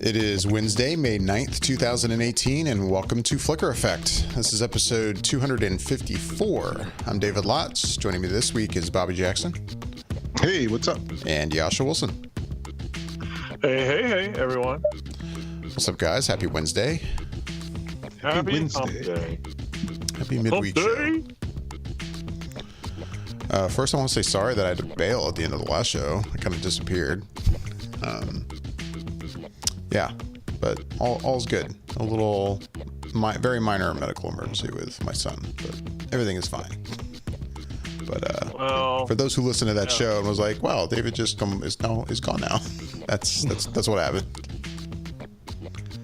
It is Wednesday, May 9th, 2018, and welcome to Flicker Effect. This is episode 254. I'm David Lotz. Joining me this week is Bobby Jackson. Hey, what's up? And Yasha Wilson. Hey, everyone. What's up, guys? Happy Wednesday. Happy Wednesday. Happy midweek show. First, I want to say sorry that I had to bail at the end of the last show. I kind of disappeared. Yeah, but all's good. A little, very minor medical emergency with my son, but everything is fine. But for those who listen to that show and was like, "Wow, David is gone now," that's what happened.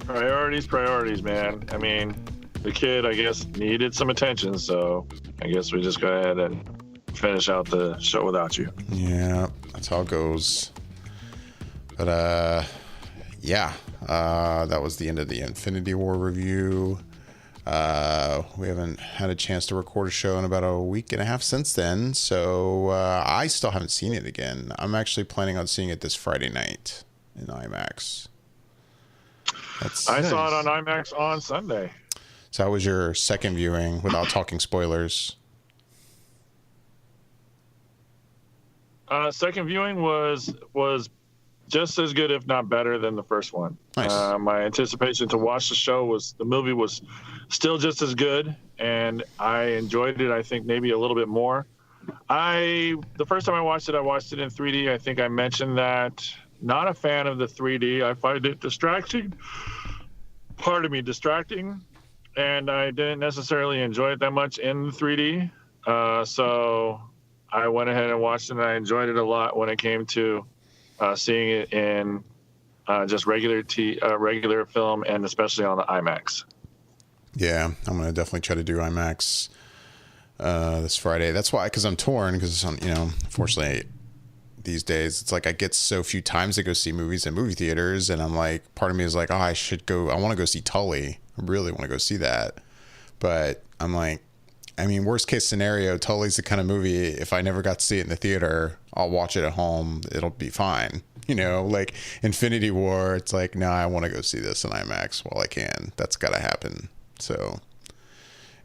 Priorities, man. I mean, the kid, I guess, needed some attention, so I guess we just go ahead and finish out the show without you. Yeah, that's how it goes. But yeah, that was the end of the Infinity War review. We haven't had a chance to record a show in about a week and a half since then, so I still haven't seen it again. I'm actually planning on seeing it this Friday night in IMAX. I saw it on IMAX on Sunday. So how was your second viewing without talking spoilers? Second viewing was just as good, if not better, than the first one. Nice. My anticipation to watch the movie was still just as good, and I enjoyed it, I think, maybe a little bit more. The first time I watched it in 3D. I think I mentioned that. Not a fan of the 3D. I find it distracting. Distracting. And I didn't necessarily enjoy it that much in 3D. So I went ahead and watched it, and I enjoyed it a lot when it came to seeing it in just regular film, and especially on the IMAX. Yeah, I'm going to definitely try to do IMAX this Friday. That's why, because I'm torn, because, unfortunately, these days, it's like I get so few times to go see movies in movie theaters, and I'm like, part of me is like, I want to go see Tully. I really want to go see that. But I'm like, worst case scenario, Tully's the kind of movie, if I never got to see it in the theater, I'll watch it at home. It'll be fine. Like Infinity War, it's like, no, I want to go see this in IMAX while I can. That's got to happen. So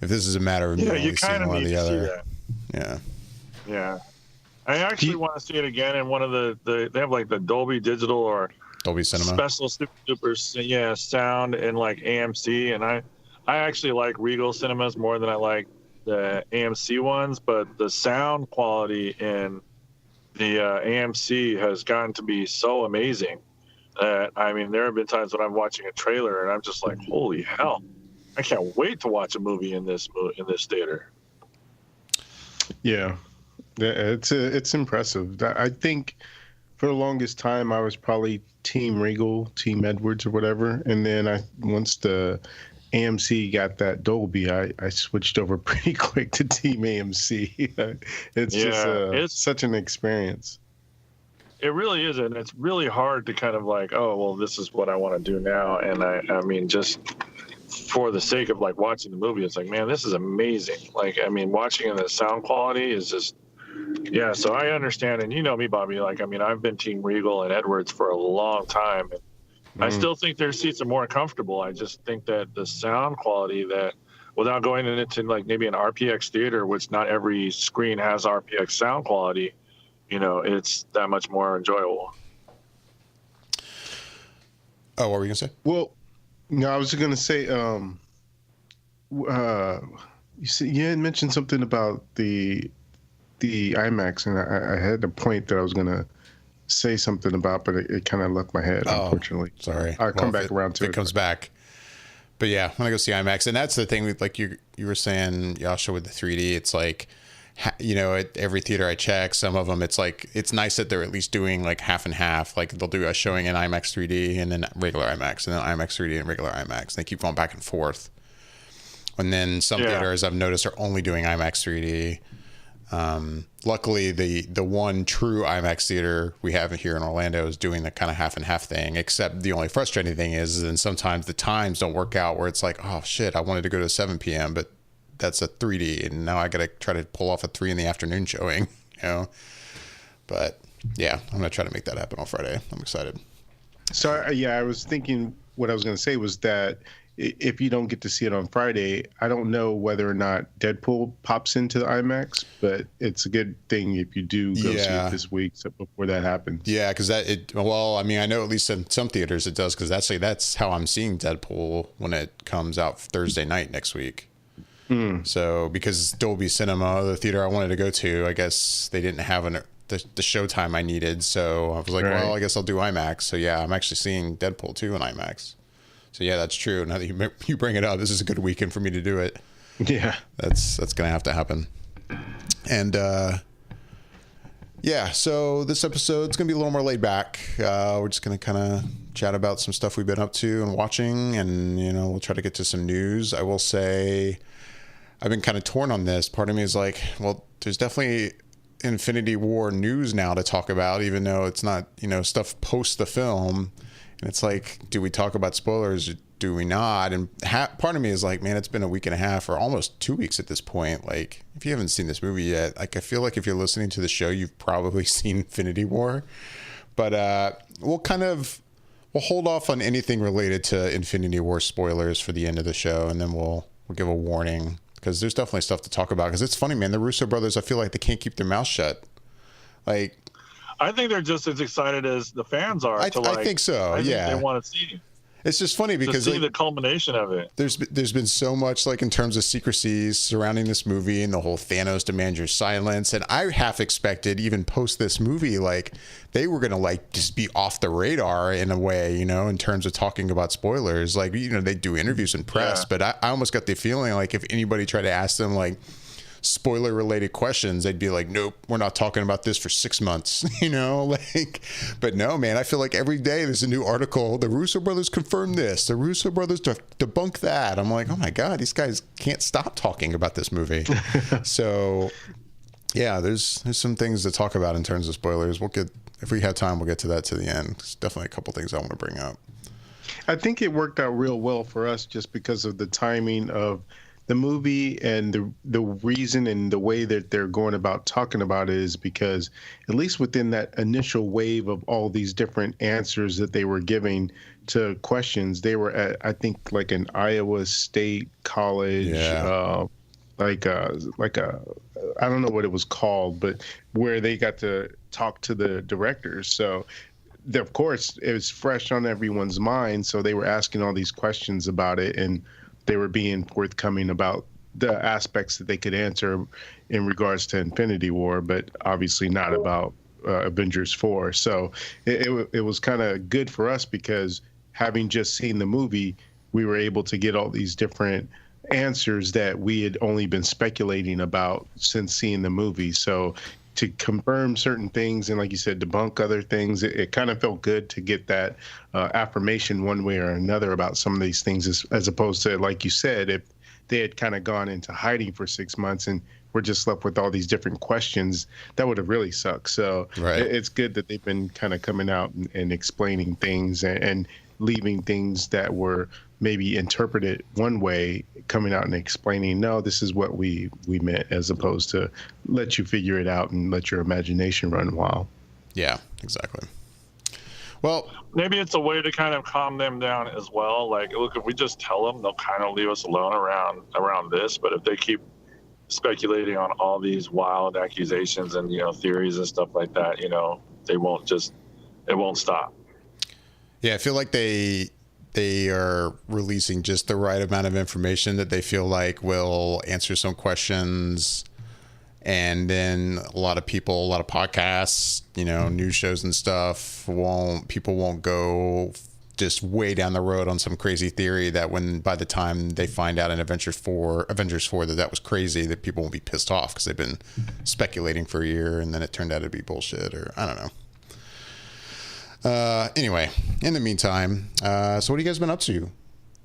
if this is a matter of me only seeing one or the other. Yeah. I actually want to see it again in one of they have like the Dolby Digital or Dolby Cinema special super sound in like AMC, and I actually like Regal Cinemas more than I like the AMC ones, but the sound quality in the AMC has gotten to be so amazing that there have been times when I'm watching a trailer and I'm just like, holy hell, I can't wait to watch a movie in this theater. Yeah, it's impressive. I think for the longest time I was probably Team Regal, Team Edwards, or whatever, and then once the AMC got that Dolby, I switched over pretty quick to Team AMC. It's such an experience. It really is, and it's really hard to kind of like, oh, well, this is what I want to do now. And I just for the sake of like watching the movie, it's like, man, this is amazing. Like, watching in the sound quality is just, yeah. So I understand, and you know me, Bobby. Like, I've been Team Regal and Edwards for a long time. And I still think their seats are more comfortable. I just think that the sound quality, that without going into like maybe an RPX theater, which not every screen has RPX sound quality, it's that much more enjoyable. Oh, what were you gonna say? Well, no, I was just gonna say, you had mentioned something about the IMAX, and I had a point that I was gonna say something about, but it kind of left my head, unfortunately. Sorry. I'll come back around to it. It comes back. But yeah, when I go see IMAX, and that's the thing with, like you were saying, Yasha, with the 3D, it's like, at every theater I check, some of them, it's like, it's nice that they're at least doing like half and half. Like they'll do a showing in IMAX 3D and then regular IMAX, and then IMAX 3D and regular IMAX. And they keep going back and forth. And then some theaters I've noticed are only doing IMAX 3D. Luckily, the one true IMAX theater we have here in Orlando is doing the kind of half and half thing, except the only frustrating thing is then sometimes the times don't work out, where it's like, oh shit, I wanted to go to 7 p.m., but that's a 3D, and now I got to try to pull off a 3 p.m. showing, But yeah, I'm going to try to make that happen on Friday. I'm excited. So yeah, I was thinking what I was going to say was that if you don't get to see it on Friday, I don't know whether or not Deadpool pops into the IMAX, but it's a good thing if you do go see it this week so before that happens. Yeah, because well, I mean, I know at least in some theaters it does, because that's how I'm seeing Deadpool when it comes out Thursday night next week. So because Dolby Cinema, the theater I wanted to go to, I guess they didn't have the showtime I needed. So I was like, well, I guess I'll do IMAX. So yeah, I'm actually seeing Deadpool 2 in IMAX. So yeah, that's true. Now that you bring it up, this is a good weekend for me to do it. Yeah, that's gonna have to happen. And yeah, so this episode's gonna be a little more laid back. We're just gonna kind of chat about some stuff we've been up to and watching, and we'll try to get to some news. I will say, I've been kind of torn on this. Part of me is like, well, there's definitely Infinity War news now to talk about, even though it's not, stuff post the film. And it's like, do we talk about spoilers or do we not? And part of me is like, man, it's been a week and a half or almost 2 weeks at this point. Like, if you haven't seen this movie yet, like, I feel like if you're listening to the show, you've probably seen Infinity War. But we'll hold off on anything related to Infinity War spoilers for the end of the show, and then we'll give a warning, because there's definitely stuff to talk about. Because it's funny, man, the Russo brothers, I feel like they can't keep their mouth shut. Like, I think they're just as excited as the fans are. I think so. Think they want to see. It's just funny because to see the culmination of it. There's been so much, like, in terms of secrecies surrounding this movie and the whole Thanos demand your silence. And I half expected, even post this movie, like, they were gonna like just be off the radar in a way, in terms of talking about spoilers. Like, they do interviews and press, but I almost got the feeling like if anybody tried to ask them like spoiler related questions, they'd be like, nope, we're not talking about this for 6 months, but no, man, I feel like every day there's a new article. The Russo brothers confirmed this, the Russo brothers debunk that. I'm like, oh my God, these guys can't stop talking about this movie. So yeah, there's some things to talk about in terms of spoilers. If we have time, we'll get to that to the end. There's definitely a couple things I want to bring up. I think it worked out real well for us just because of the timing of the movie, and the reason and the way that they're going about talking about it is because, at least within that initial wave of all these different answers that they were giving to questions, they were at, I think, like an Iowa State College, like a I don't know what it was called, but where they got to talk to the directors. So of course it was fresh on everyone's mind, so they were asking all these questions about it, and they were being forthcoming about the aspects that they could answer in regards to Infinity War, but obviously not about Avengers 4. So it was kind of good for us, because having just seen the movie, we were able to get all these different answers that we had only been speculating about since seeing the movie. So to confirm certain things and, like you said, debunk other things, it kind of felt good to get that affirmation one way or another about some of these things, as opposed to, like you said, if they had kind of gone into hiding for 6 months and we're just left with all these different questions, that would have really sucked. So it's good that they've been kind of coming out and explaining things and leaving things that were maybe interpreted one way, coming out and explaining, no, this is what we meant, as opposed to let you figure it out and let your imagination run wild. Yeah, exactly. Well, maybe it's a way to kind of calm them down as well. Like, look, if we just tell them, they'll kind of leave us alone around this. But if they keep speculating on all these wild accusations and, theories and stuff like that, it won't stop. Yeah, I feel like they are releasing just the right amount of information that they feel like will answer some questions. And then a lot of podcasts, news shows and stuff people won't go just way down the road on some crazy theory that by the time they find out in Avengers 4 that was crazy, that people won't be pissed off because they've been speculating for a year and then it turned out to be bullshit, or I don't know. Anyway, in the meantime, so what have you guys been up to?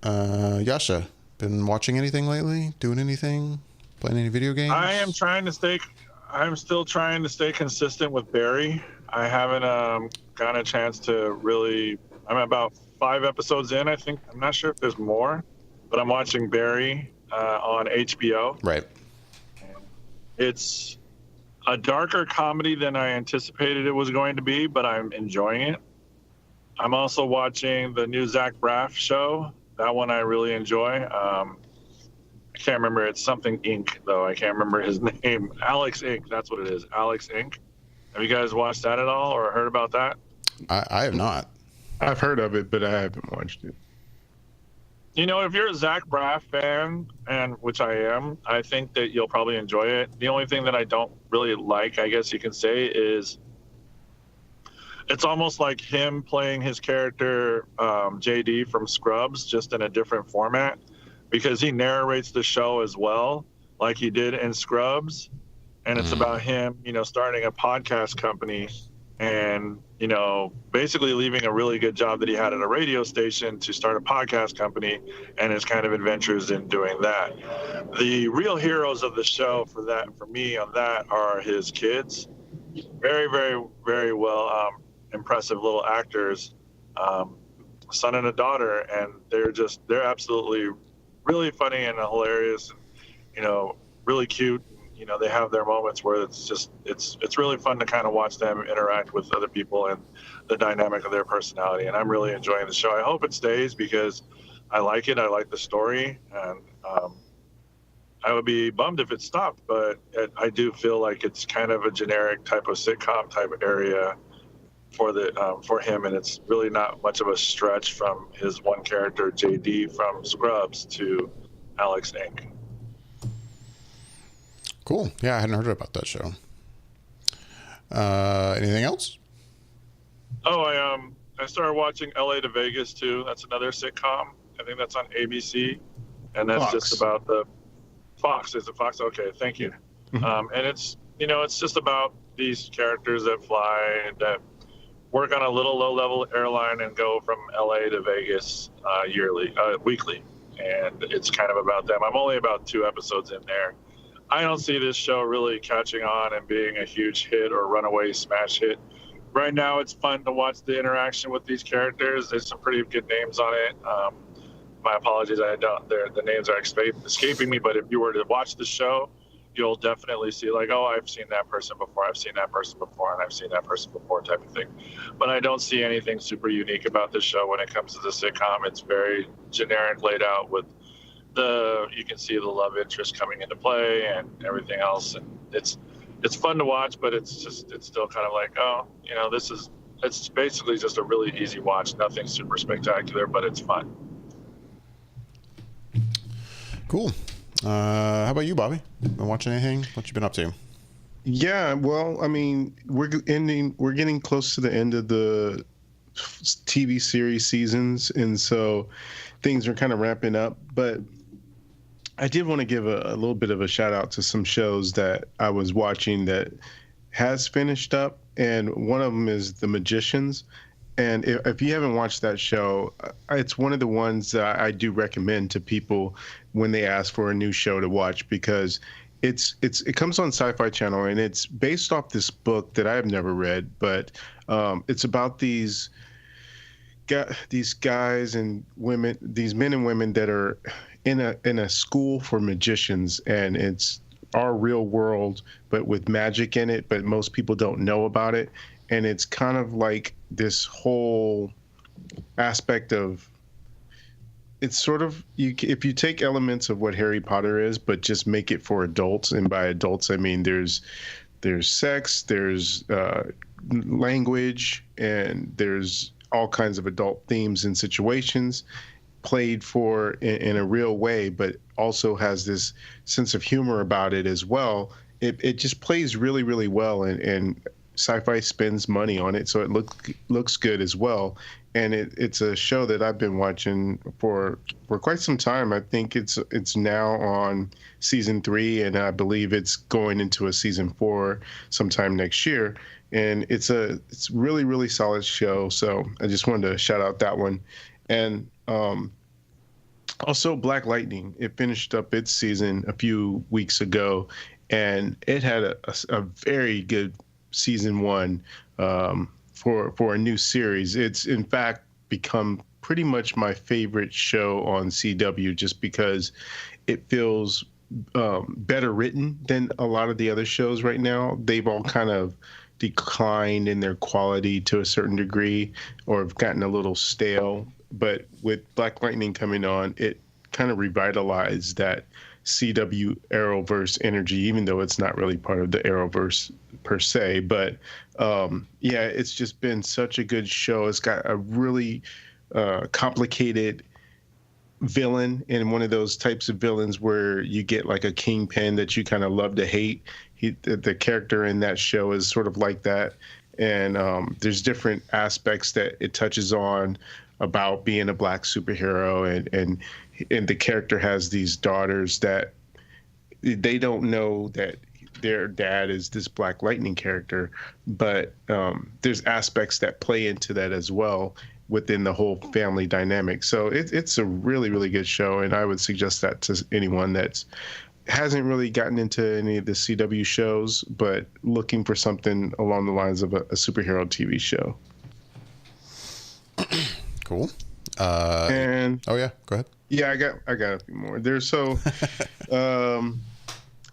Yasha, been watching anything lately? Doing anything? Playing any video games? I'm still trying to stay consistent with Barry. I haven't gotten a chance to really. I'm about 5 episodes in, I think. I'm not sure if there's more, but I'm watching Barry on HBO. Right. It's a darker comedy than I anticipated it was going to be, but I'm enjoying it. I'm also watching the new Zach Braff show. That one I really enjoy. I can't remember. It's something Inc. though. I can't remember his name. Alex Inc. That's what it is. Alex Inc. Have you guys watched that at all or heard about that? I have not. I've heard of it, but I haven't watched it. You know, if you're a Zach Braff fan, and which I am, I think that you'll probably enjoy it. The only thing that I don't really like, I guess you can say, is it's almost like him playing his character JD from Scrubs, just in a different format, because he narrates the show as well, like he did in Scrubs. And it's about him, you know, starting a podcast company and, you know, basically leaving a really good job that he had at a radio station to start a podcast company and his kind of adventures in doing that. The real heroes of the show for me on that are his kids. Very, very, very well impressive little actors, son and a daughter, and they're absolutely really funny and hilarious, and, you know, really cute. You know, they have their moments where it's really fun to kind of watch them interact with other people and the dynamic of their personality. And I'm really enjoying the show. I hope it stays because I like it. I like the story, and I would be bummed if it stopped. But I do feel like it's kind of a generic type of sitcom type area for him, and it's really not much of a stretch from his one character JD from Scrubs to Alex Inc. Cool. Yeah, I hadn't heard about that show. Anything else? Oh, I started watching LA to Vegas too. That's another sitcom. I think that's on ABC, and that's Fox. just about the Fox. Is it Fox? Okay, thank you. And it's just about these characters that fly, that work on a little low-level airline and go from LA to Vegas weekly, and it's kind of about them. I'm only about 2 episodes in there. I don't see this show really catching on and being a huge hit or runaway smash hit. Right now, it's fun to watch the interaction with these characters. There's some pretty good names on it. My apologies, the names are escaping me. But if you were to watch the show, you'll definitely see like, oh, I've seen that person before, I've seen that person before, and I've seen that person before type of thing. But I don't see anything super unique about this show when it comes to the sitcom. It's very generic, laid out with you can see the love interest coming into play and everything else, and it's fun to watch, but it's still kind of like, oh, you know, it's basically just a really easy watch, nothing super spectacular, but it's fun. Cool. How about you, Bobby? Been watching anything? What you been up to? Yeah, well, I mean, we're getting close to the end of the TV series seasons, and so things are kind of ramping up, but I did want to give a little bit of a shout out to some shows that I was watching that has finished up, and one of them is The Magicians. And if you haven't watched that show, it's one of the ones that I do recommend to people when they ask for a new show to watch, because it comes on Sci-Fi Channel, and it's based off this book that I have never read, but it's about these guys and women, these men and women that are in a school for magicians, and it's our real world but with magic in it, but most people don't know about it. And it's kind of like this whole aspect of, it's sort of, if you take elements of what Harry Potter is but just make it for adults, and by adults I mean there's sex, there's language, and there's all kinds of adult themes and situations played for in a real way, but also has this sense of humor about it as well. It just plays really, really well, and Sci-Fi spends money on it, so it looks good as well. And it's a show that I've been watching for quite some time. I think it's now on season 3, and I believe it's going into a season 4 sometime next year. And it's really, really solid show. So I just wanted to shout out that one. And also Black Lightning, it finished up its season a few weeks ago, and it had a very good season 1 for a new series. It's in fact become pretty much my favorite show on CW, just because it feels better written than a lot of the other shows right now. They've all kind of declined in their quality to a certain degree or have gotten a little stale. But with Black Lightning coming on, it kind of revitalized that CW Arrowverse energy, even though it's not really part of the Arrowverse per se. But yeah, it's just been such a good show. It's got a really complicated villain, and one of those types of villains where you get like a kingpin that you kind of love to hate. The character in that show is sort of like that. And there's different aspects that it touches on about being a Black superhero, and the character has these daughters that they don't know that their dad is this Black Lightning character, but there's aspects that play into that as well within the whole family dynamic. So it's a really, really good show, and I would suggest that to anyone that hasn't really gotten into any of the CW shows, but looking for something along the lines of a superhero TV show. Cool. And oh yeah, go ahead. Yeah, I got a few more. There's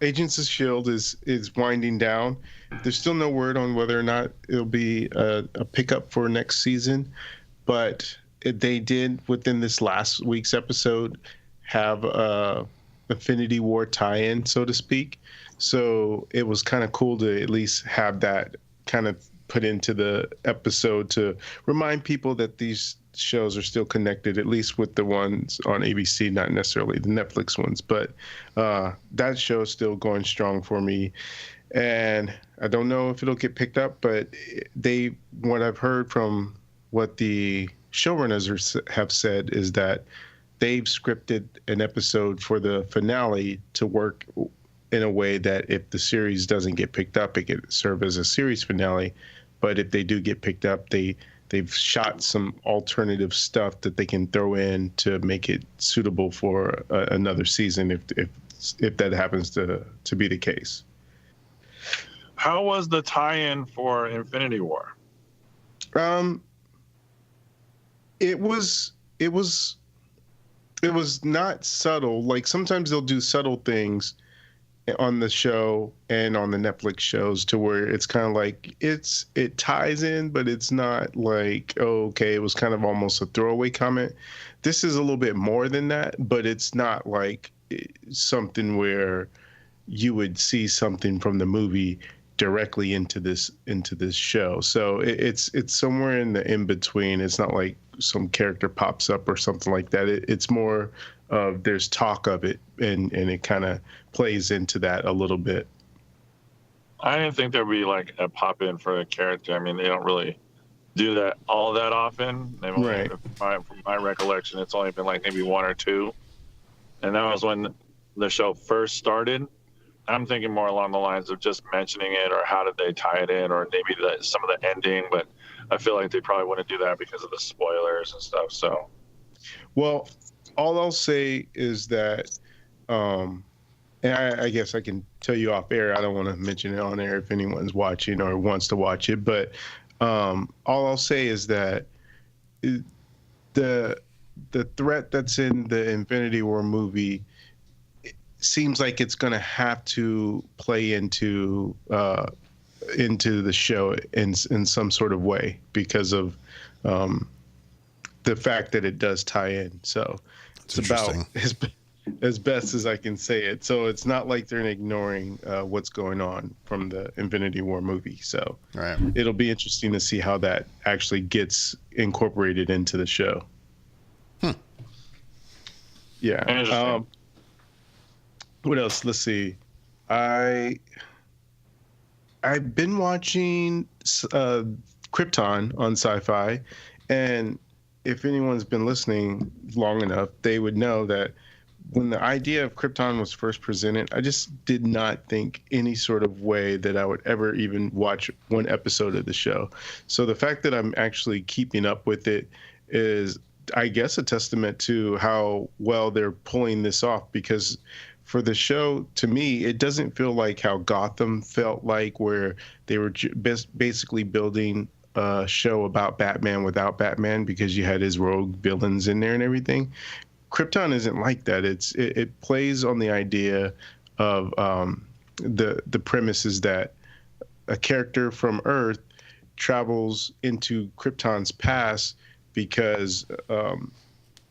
Agents of S.H.I.E.L.D. is winding down. There's still no word on whether or not it'll be a pickup for next season, but they did within this last week's episode have a Infinity War tie-in, so to speak. So it was kind of cool to at least have that kind of put into the episode to remind people that these shows are still connected, at least with the ones on ABC, not necessarily the Netflix ones. But that show is still going strong for me. And I don't know if it'll get picked up, but what I've heard from what the showrunners have said is that they've scripted an episode for the finale to work in a way that if the series doesn't get picked up, it could serve as a series finale. But if they do get picked up, they've shot some alternative stuff that they can throw in to make it suitable for another season if that happens to be the case. How was the tie-in for Infinity War? It was not subtle. Like sometimes they'll do subtle things on the show and on the Netflix shows to where it's kind of like it ties in, but it's not like, oh, okay, it was kind of almost a throwaway comment. This is a little bit more than that, but it's not like something where you would see something from the movie directly into this show. So it's somewhere in the in between. It's not like some character pops up or something like that. It's more of there's talk of it, and it kind of plays into that a little bit. I didn't think there'd be like a pop in for a character. I mean, they don't really do that all that often. They've only, Right. From my recollection, it's only been like maybe one or two, and that was when the show first started. I'm thinking more along the lines of just mentioning it, or how did they tie it in, or maybe some of the ending. But I feel like they probably wouldn't do that because of the spoilers and stuff. So, well, all I'll say is that, and I guess I can tell you off air. I don't want to mention it on air if anyone's watching or wants to watch it. But all I'll say is that the threat that's in the Infinity War movie seems like it's going to have to play into the show in some sort of way because of the fact that it does tie in. So it's about as best as I can say it. So it's not like they're ignoring what's going on from the Infinity War movie. So Right. It'll be interesting to see how that actually gets incorporated into the show. Yeah. Interesting. What else? Let's see. I've been watching Krypton on Sci-Fi, and if anyone's been listening long enough, they would know that when the idea of Krypton was first presented, I just did not think any sort of way that I would ever even watch one episode of the show. So the fact that I'm actually keeping up with it is, I guess, a testament to how well they're pulling this off, because for the show, to me, it doesn't feel like how Gotham felt like, where they were basically building a show about Batman without Batman because you had his rogue villains in there and everything. Krypton isn't like that. It plays on the idea of the premise is that a character from Earth travels into Krypton's past because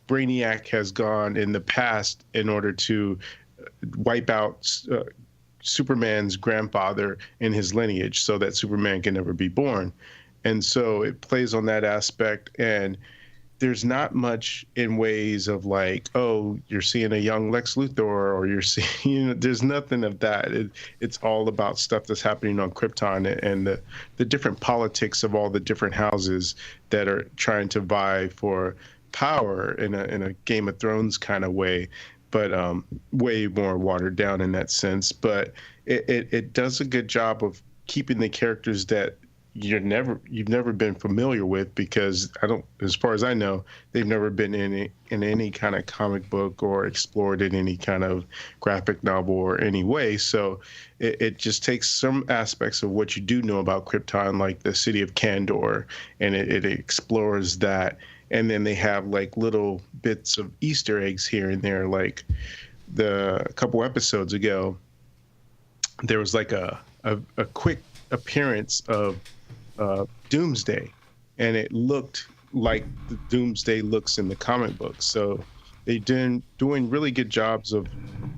Brainiac has gone in the past in order to wipe out Superman's grandfather and his lineage so that Superman can never be born. And so it plays on that aspect. And there's not much in ways of like, oh, you're seeing a young Lex Luthor, or you're seeing, there's nothing of that. It's all about stuff that's happening on Krypton and the different politics of all the different houses that are trying to vie for power in a Game of Thrones kind of way, but way more watered down in that sense. But it does a good job of keeping the characters that you've never been familiar with, because as far as I know, they've never been in any kind of comic book or explored in any kind of graphic novel or any way. So it just takes some aspects of what you do know about Krypton, like the city of Kandor, and it explores that. And then they have like little bits of Easter eggs here and there. Like a couple episodes ago, there was like a quick appearance of Doomsday, and it looked like the Doomsday looks in the comic books. So they've doing really good jobs of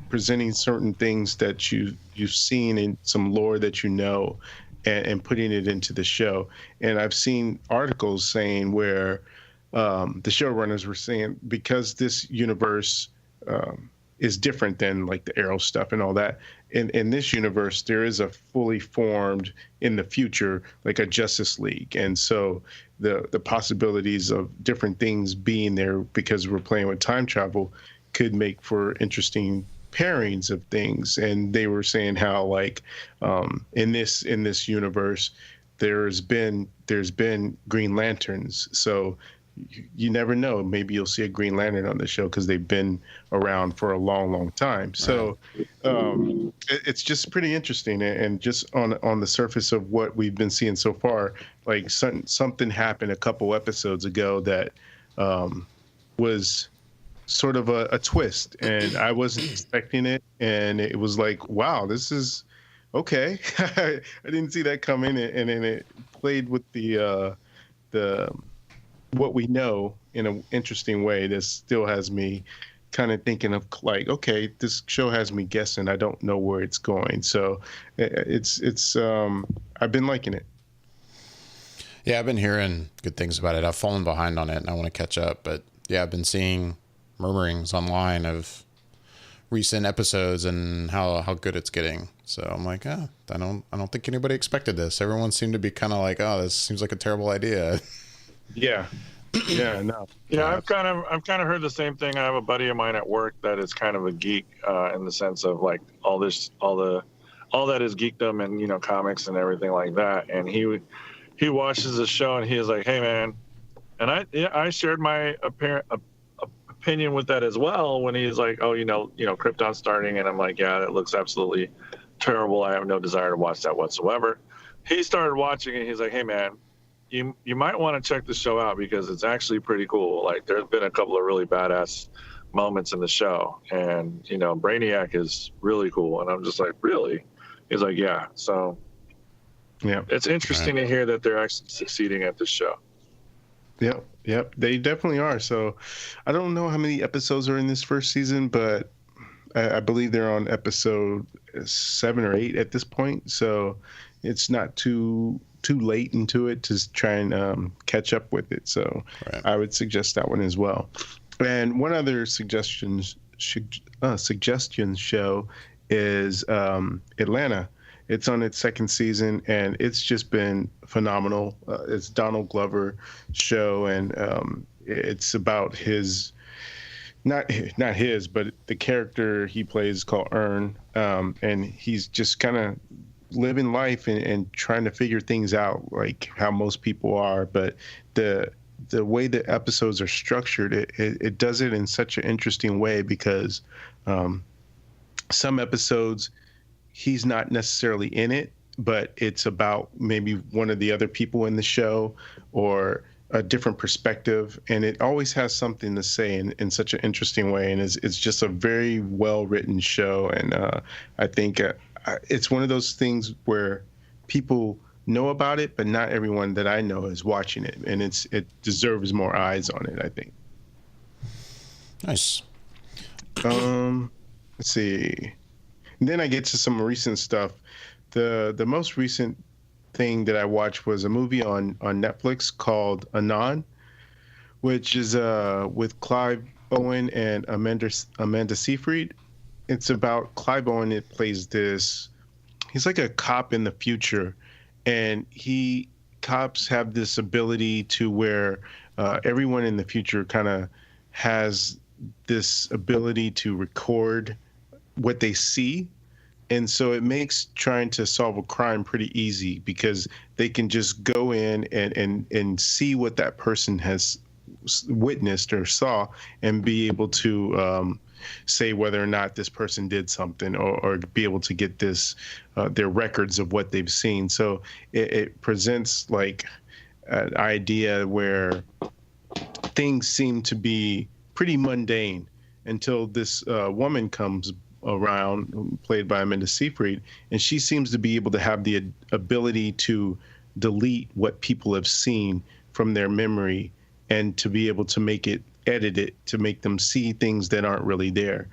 presenting certain things that you've seen in some lore that you know, and putting it into the show. And I've seen articles saying where the showrunners were saying, because this universe is different than like the Arrow stuff and all that, in this universe there is a fully formed, in the future, like a Justice League. And so the possibilities of different things being there, because we're playing with time travel, could make for interesting pairings of things. And they were saying how like in this universe there's been Green Lanterns. So you never know. Maybe you'll see a Green Lantern on the show because they've been around for a long, long time. So it's just pretty interesting. And just on the surface of what we've been seeing so far, like something happened a couple episodes ago that was sort of a twist, and I wasn't expecting it. And it was like, wow, this is okay. I didn't see that coming, and then it played with the what we know in an interesting way that still has me kind of thinking of like, okay, this show has me guessing. I don't know where it's going. So it's I've been liking it. Yeah, I've been hearing good things about it. I've fallen behind on it and I want to catch up, but yeah, I've been seeing murmurings online of recent episodes and how good it's getting. So I'm like, I don't think anybody expected this. Everyone seemed to be kind of like, oh, this seems like a terrible idea. Yeah. Yeah, no. Yeah, I've kind of heard the same thing. I have a buddy of mine at work that is kind of a geek in the sense of like all that is geekdom and, you know, comics and everything like that. And he watches the show and he is like, hey man, and I shared my opinion with that as well when he's like, oh, you know, Krypton's starting, and I'm like, yeah, that looks absolutely terrible. I have no desire to watch that whatsoever. He started watching and he's like, hey man, you might want to check the show out because it's actually pretty cool. Like there's been a couple of really badass moments in the show, and you know, Brainiac is really cool. And I'm just like, really? He's like, yeah. So yeah, it's interesting to hear that they're actually succeeding at this show. Yep, they definitely are. So I don't know how many episodes are in this first season, but I believe they're on episode 7 or 8 at this point. So it's not too late into it to try and catch up with it. So I would suggest that one as well. And one other suggestion show is Atlanta. It's on its second season, and it's just been phenomenal. It's Donald Glover show, and it's about his, not his, but the character he plays called Earn, and he's just kind of living life and trying to figure things out, like how most people are. But the way the episodes are structured, it does it in such an interesting way, because some episodes he's not necessarily in it, but it's about maybe one of the other people in the show or a different perspective, and it always has something to say in such an interesting way. And it's just a very well written show, and I think it's one of those things where people know about it, but not everyone that I know is watching it, and it deserves more eyes on it, I think. Nice. Let's see. And then I get to some recent stuff. The most recent thing that I watched was a movie on Netflix called Anon, which is with Clive Owen and Amanda Seyfried. It's about Clive Owen. It plays this. He's like a cop in the future, and cops have this ability to where everyone in the future kind of has this ability to record what they see. And so it makes trying to solve a crime pretty easy because they can just go in and see what that person has witnessed or saw and be able to say whether or not this person did something, or be able to get their records of what they've seen. So it presents like an idea where things seem to be pretty mundane until this woman comes around, played by Amanda Seyfried, and she seems to be able to have the ability to delete what people have seen from their memory and to be able to edit it to make them see things that aren't really there.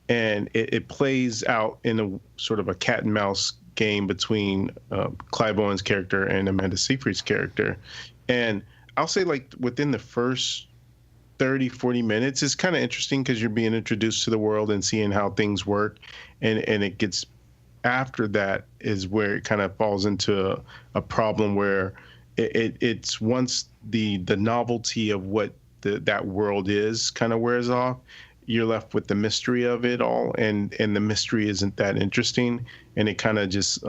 And it plays out in a sort of a cat and mouse game between Clive Owen's character and Amanda Seyfried's character. And I'll say, like, within the first 30-40 minutes is kind of interesting because you're being introduced to the world and seeing how things work, and it gets, after that is where it kind of falls into a problem where it's once the novelty of what that world is kind of wears off, you're left with the mystery of it all, and the mystery isn't that interesting, and it kind of just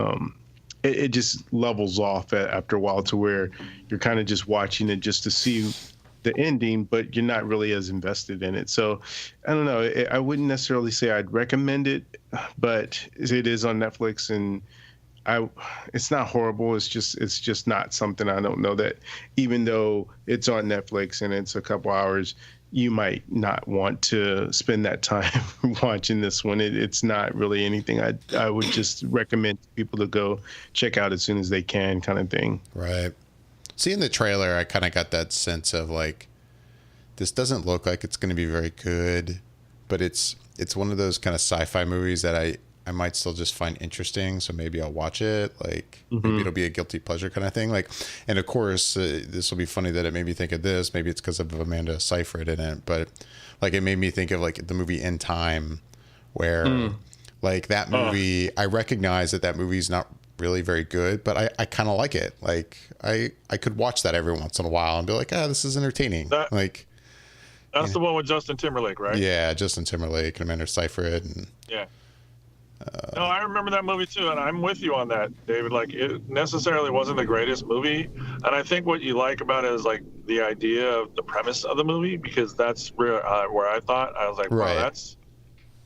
it just levels off after a while to where you're kind of just watching it just to see the ending, but you're not really as invested in it. So I don't know. I wouldn't necessarily say I'd recommend it, but it is on Netflix, and it's not horrible. It's just not something I don't know that, even though it's on Netflix and it's a couple hours, you might not want to spend that time watching this one. It's not really anything I would just recommend people to go check out as soon as they can, kind of thing. Right. Seeing the trailer, I kind of got that sense of like, this doesn't look like it's going to be very good, but it's one of those kind of sci-fi movies that I might still just find interesting. So maybe I'll watch it. Like, maybe it'll be a guilty pleasure kind of thing. Like, and of course, this will be funny that it made me think of this. Maybe it's because of Amanda Seyfried in it, but like, it made me think of like the movie In Time, where like that movie, I recognize that movie's not really very good, but I kind of like it. Like I could watch that every once in a while and be like, this is entertaining. That's the one with Justin Timberlake, right? Yeah, Justin Timberlake and Amanda Seyfried. And yeah. No, I remember that movie too, and I'm with you on that, David. Like, it necessarily wasn't the greatest movie, and I think what you like about it is like the idea of the premise of the movie, because that's where I thought, I was like, wow, that's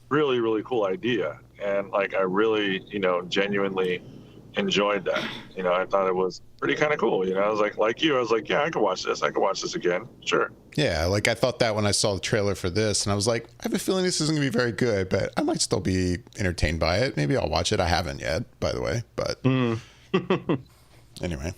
really, really cool idea, and like I really, genuinely enjoyed that. I thought it was pretty kind of cool. I was like you, I was like, yeah, I could watch this. I could watch this again. Sure. Yeah, like I thought that when I saw the trailer for this, and I was like, I have a feeling this isn't going to be very good, but I might still be entertained by it. Maybe I'll watch it. I haven't yet, by the way, but anyway.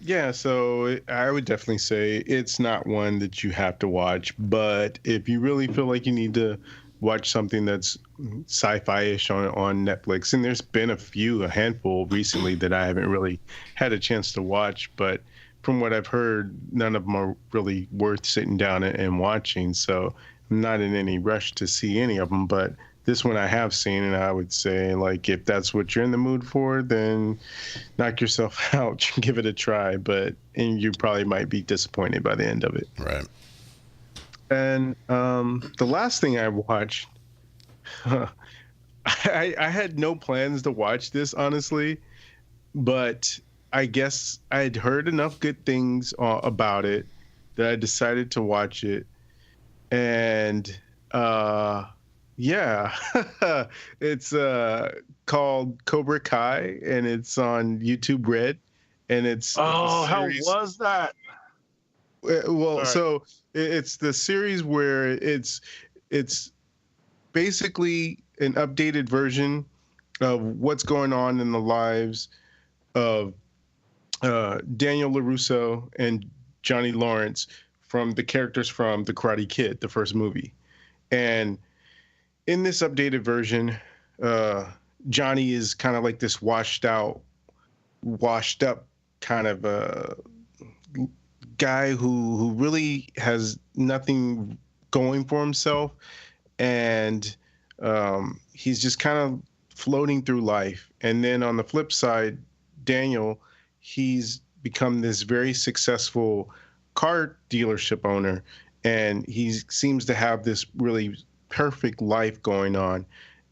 Yeah, so I would definitely say it's not one that you have to watch, but if you really feel like you need to watch something that's sci-fi-ish on Netflix, and there's been a handful recently that I haven't really had a chance to watch, but from what I've heard, none of them are really worth sitting down and watching, so I'm not in any rush to see any of them, but this one I have seen, and I would say, like, if that's what you're in the mood for, then knock yourself out, give it a try, and you probably might be disappointed by the end of it. Right. And the last thing I watched, I had no plans to watch this, honestly, but I guess I had heard enough good things about it that I decided to watch it. And yeah, it's called Cobra Kai, and it's on YouTube Red, and it's how was that? Well, so it's the series where it's basically an updated version of what's going on in the lives of Daniel LaRusso and Johnny Lawrence from the characters from The Karate Kid, the first movie. And in this updated version, Johnny is kind of like this washed up kind of guy who really has nothing going for himself, and he's just kind of floating through life. And then on the flip side, Daniel, he's become this very successful car dealership owner, and he seems to have this really perfect life going on.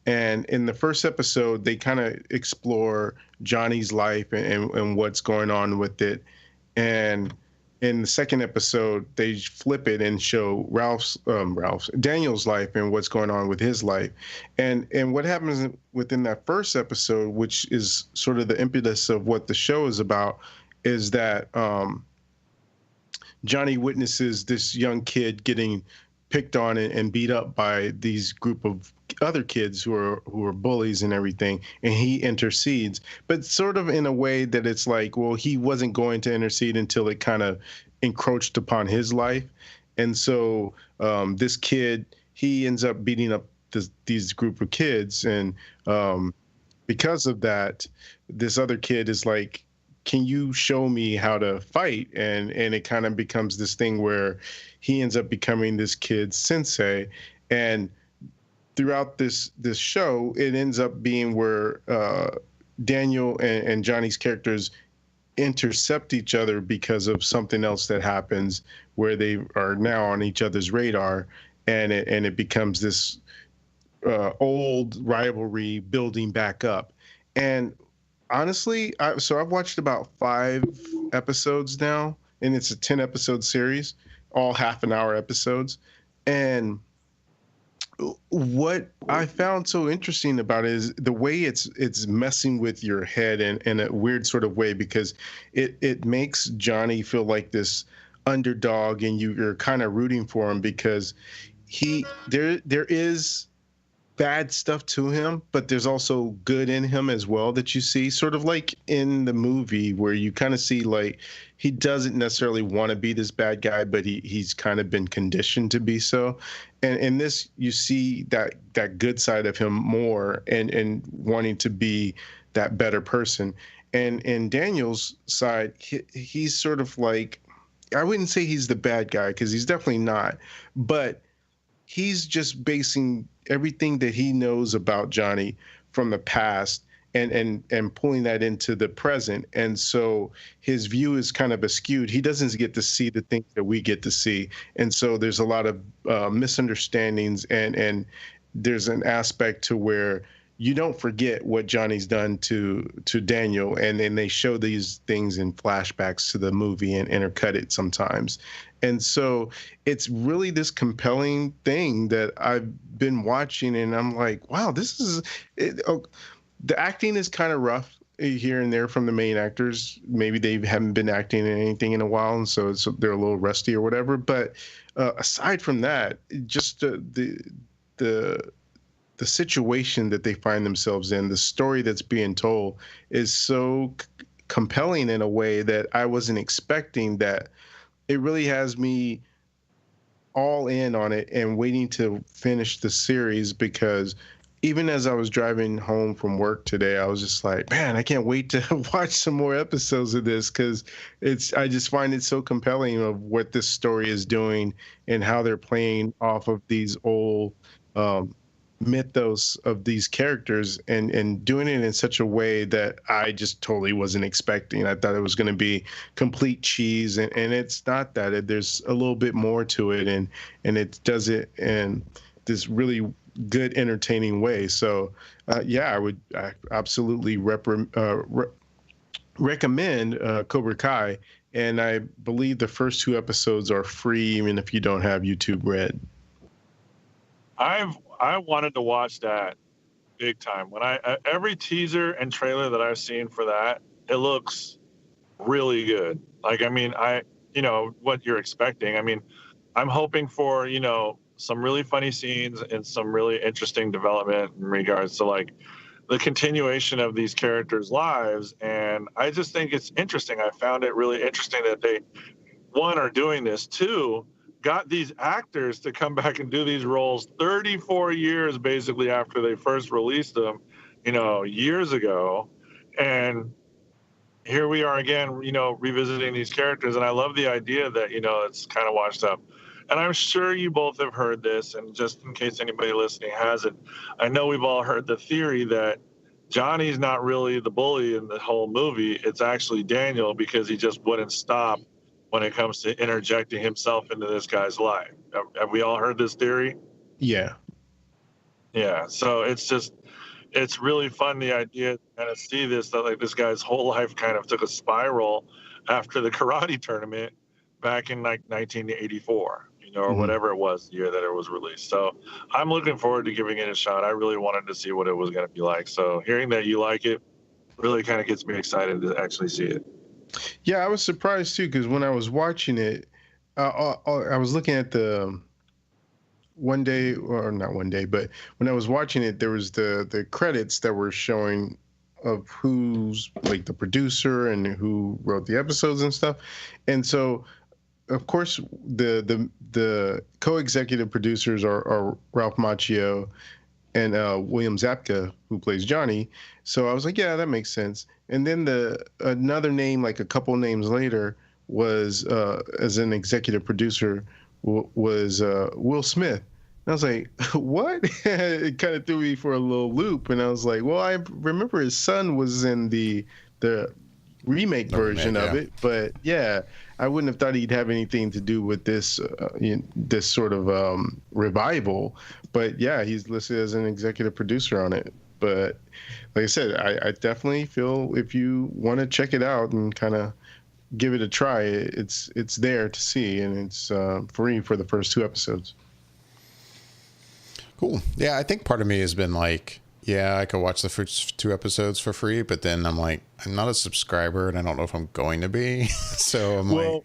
And in the first episode, they kind of explore Johnny's life and what's going on with it. And in the second episode, they flip it and show Daniel's life and what's going on with his life. And what happens within that first episode, which is sort of the impetus of what the show is about, is that Johnny witnesses this young kid getting picked on and beat up by these group of other kids who are bullies and everything, and he intercedes, but sort of in a way that it's like, well, he wasn't going to intercede until it kind of encroached upon his life. And so this kid, he ends up beating up these group of kids, and because of that, this other kid is like, can you show me how to fight? And it kind of becomes this thing where he ends up becoming this kid's sensei. And throughout this show, it ends up being where Daniel and Johnny's characters intercept each other because of something else that happens, where they are now on each other's radar, and it becomes this old rivalry building back up. And honestly, I've watched about 5 episodes now, and it's a 10-episode series, all half-an-hour episodes. And what I found so interesting about it is the way it's messing with your head in a weird sort of way, because it makes Johnny feel like this underdog, and you're kind of rooting for him because there is bad stuff to him, but there's also good in him as well that you see, sort of like in the movie, where you kind of see like he doesn't necessarily want to be this bad guy, but he's kind of been conditioned to be so. And in this, you see that good side of him more, and wanting to be that better person. And in Daniel's side, he's sort of like, I wouldn't say he's the bad guy, because he's definitely not, but he's just basing everything that he knows about Johnny from the past and pulling that into the present. And so his view is kind of askewed. He doesn't get to see the things that we get to see. And so there's a lot of misunderstandings, and there's an aspect to where you don't forget what Johnny's done to Daniel, and then they show these things in flashbacks to the movie and intercut it sometimes. And so it's really this compelling thing that I've been watching, and I'm like, wow, this is it. The acting is kind of rough here and there from the main actors. Maybe they haven't been acting in anything in a while, and so they're a little rusty or whatever. But aside from that, just the situation that they find themselves in, the story that's being told, is so compelling in a way that I wasn't expecting. That it really has me all in on it and waiting to finish the series, because even as I was driving home from work today, I was just like, man, I can't wait to watch some more episodes of this, because I just find it so compelling of what this story is doing and how they're playing off of these old mythos of these characters, and doing it in such a way that I just totally wasn't expecting. I thought it was going to be complete cheese, and it's not that. There's a little bit more to it, and it does it in this really good, entertaining way. So I would absolutely recommend Cobra Kai, and I believe the first 2 episodes are free, even if you don't have YouTube Red. I wanted to watch that big time. When every teaser and trailer that I've seen for that, it looks really good. Like, I mean, what you're expecting. I mean, I'm hoping for, some really funny scenes and some really interesting development in regards to, like, the continuation of these characters' lives. And I just think it's interesting. I found it really interesting that they, one, are doing this, two, got these actors to come back and do these roles 34 years basically after they first released them, years ago. And here we are again, revisiting these characters. And I love the idea that, it's kind of washed up. And I'm sure you both have heard this, and just in case anybody listening hasn't, I know we've all heard the theory that Johnny's not really the bully in the whole movie. It's actually Daniel, because he just wouldn't stop when it comes to interjecting himself into this guy's life. Have we all heard this theory? Yeah. Yeah. So it's really fun, the idea to kind of see this, that like this guy's whole life kind of took a spiral after the karate tournament back in like 1984. Or whatever it was, the year that it was released. So I'm looking forward to giving it a shot. I really wanted to see what it was going to be like. So hearing that you like it really kind of gets me excited to actually see it. Yeah, I was surprised too, because when I was watching it, I was looking at the one day, or not one day, but when I was watching it, there was the credits that were showing of who's like the producer and who wrote the episodes and stuff. And so of course, the co-executive producers are Ralph Macchio and William Zabka, who plays Johnny. So I was like, yeah, that makes sense. And then another name, like a couple names later, was as an executive producer was Will Smith. And I was like, what? It kind of threw me for a little loop. And I was like, well, I remember his son was in the remake version of it, but yeah, I wouldn't have thought he'd have anything to do with this this sort of revival. But yeah, he's listed as an executive producer on it. But like I said, I definitely feel if you want to check it out and kind of give it a try, it's there to see, and it's free for the first 2 episodes. Cool. Yeah, I think part of me has been like, yeah, I could watch the first 2 episodes for free, but then I'm like, I'm not a subscriber and I don't know if I'm going to be. So I'm like,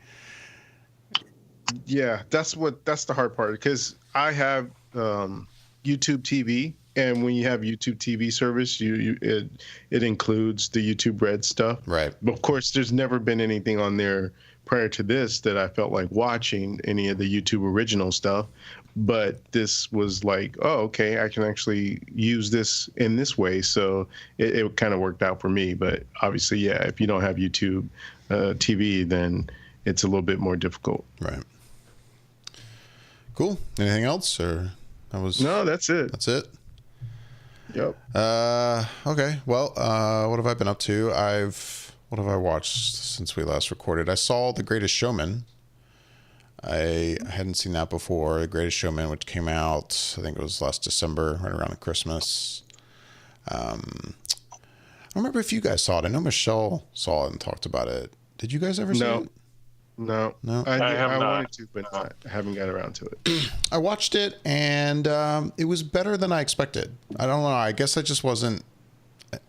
yeah, that's the hard part, because I have YouTube TV, and when you have YouTube TV service, it includes the YouTube Red stuff. Right. But of course, there's never been anything on there prior to this that I felt like watching, any of the YouTube original stuff. But this was like, oh, okay, I can actually use this in this way. So it kind of worked out for me. But obviously, yeah, if you don't have YouTube TV, then it's a little bit more difficult. Right. Cool. Anything else, or No, that's it. That's it. Yep. Okay. Well, what have I been up to? What have I watched since we last recorded? I saw The Greatest Showman. I hadn't seen that before. The Greatest Showman, which came out, I think it was last December, right around Christmas. I don't remember if you guys saw it. I know Michelle saw it and talked about it. Did you guys ever see it? No. I wanted to, but I haven't got around to it. I watched it, and it was better than I expected. I don't know. I guess I just wasn't.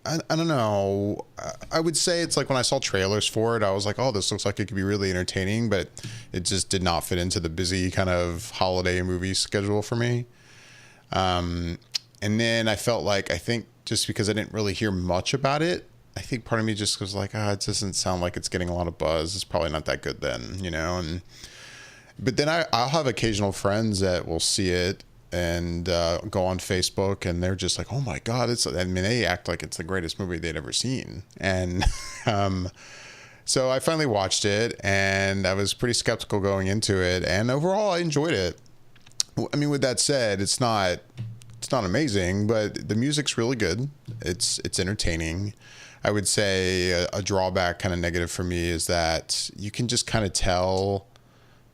I don't know. I would say it's like when I saw trailers for it, I was like, oh, this looks like it could be really entertaining, but it just did not fit into the busy kind of holiday movie schedule for me. And then I felt like, I think just because I didn't really hear much about it, I think part of me just was like, it doesn't sound like it's getting a lot of buzz. It's probably not that good then, but then I'll have occasional friends that will see it and go on Facebook, and they're just like, oh my God, they act like it's the greatest movie they'd ever seen. And so I finally watched it, and I was pretty skeptical going into it, and overall I enjoyed it. I mean, with that said, it's not amazing, but the music's really good. It's entertaining. I would say a drawback, kind of negative for me, is that you can just kind of tell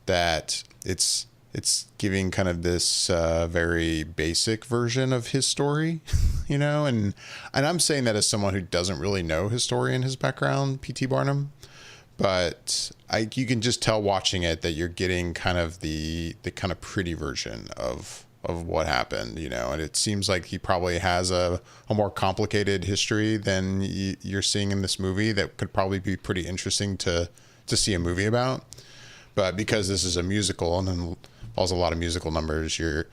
that it's giving kind of this very basic version of his story, and I'm saying that as someone who doesn't really know his story and his background, P.T. Barnum, but you can just tell watching it that you're getting kind of the kind of pretty version of what happened, and it seems like he probably has a more complicated history than you're seeing in this movie that could probably be pretty interesting to see a movie about. But because this is a musical and involves a lot of musical numbers, you're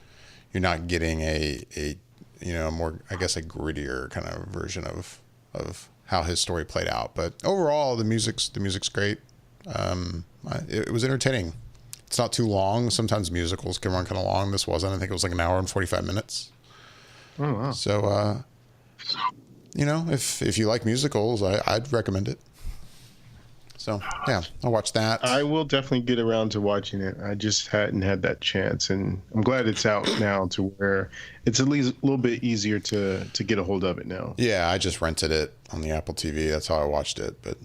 not getting a you know, more, I guess, a grittier kind of version of how his story played out. But overall, the music's great. It was entertaining. It's not too long. Sometimes musicals can run kind of long. This wasn't. I think it was like an hour and 45 minutes. Oh, wow. So, you know, if you like musicals, I'd recommend it. So, yeah, I'll watch that. I will definitely get around to watching it. I just hadn't had that chance, and I'm glad it's out now to where it's at least a little bit easier to get a hold of it now. Yeah, I just rented it on the Apple TV. That's how I watched it, but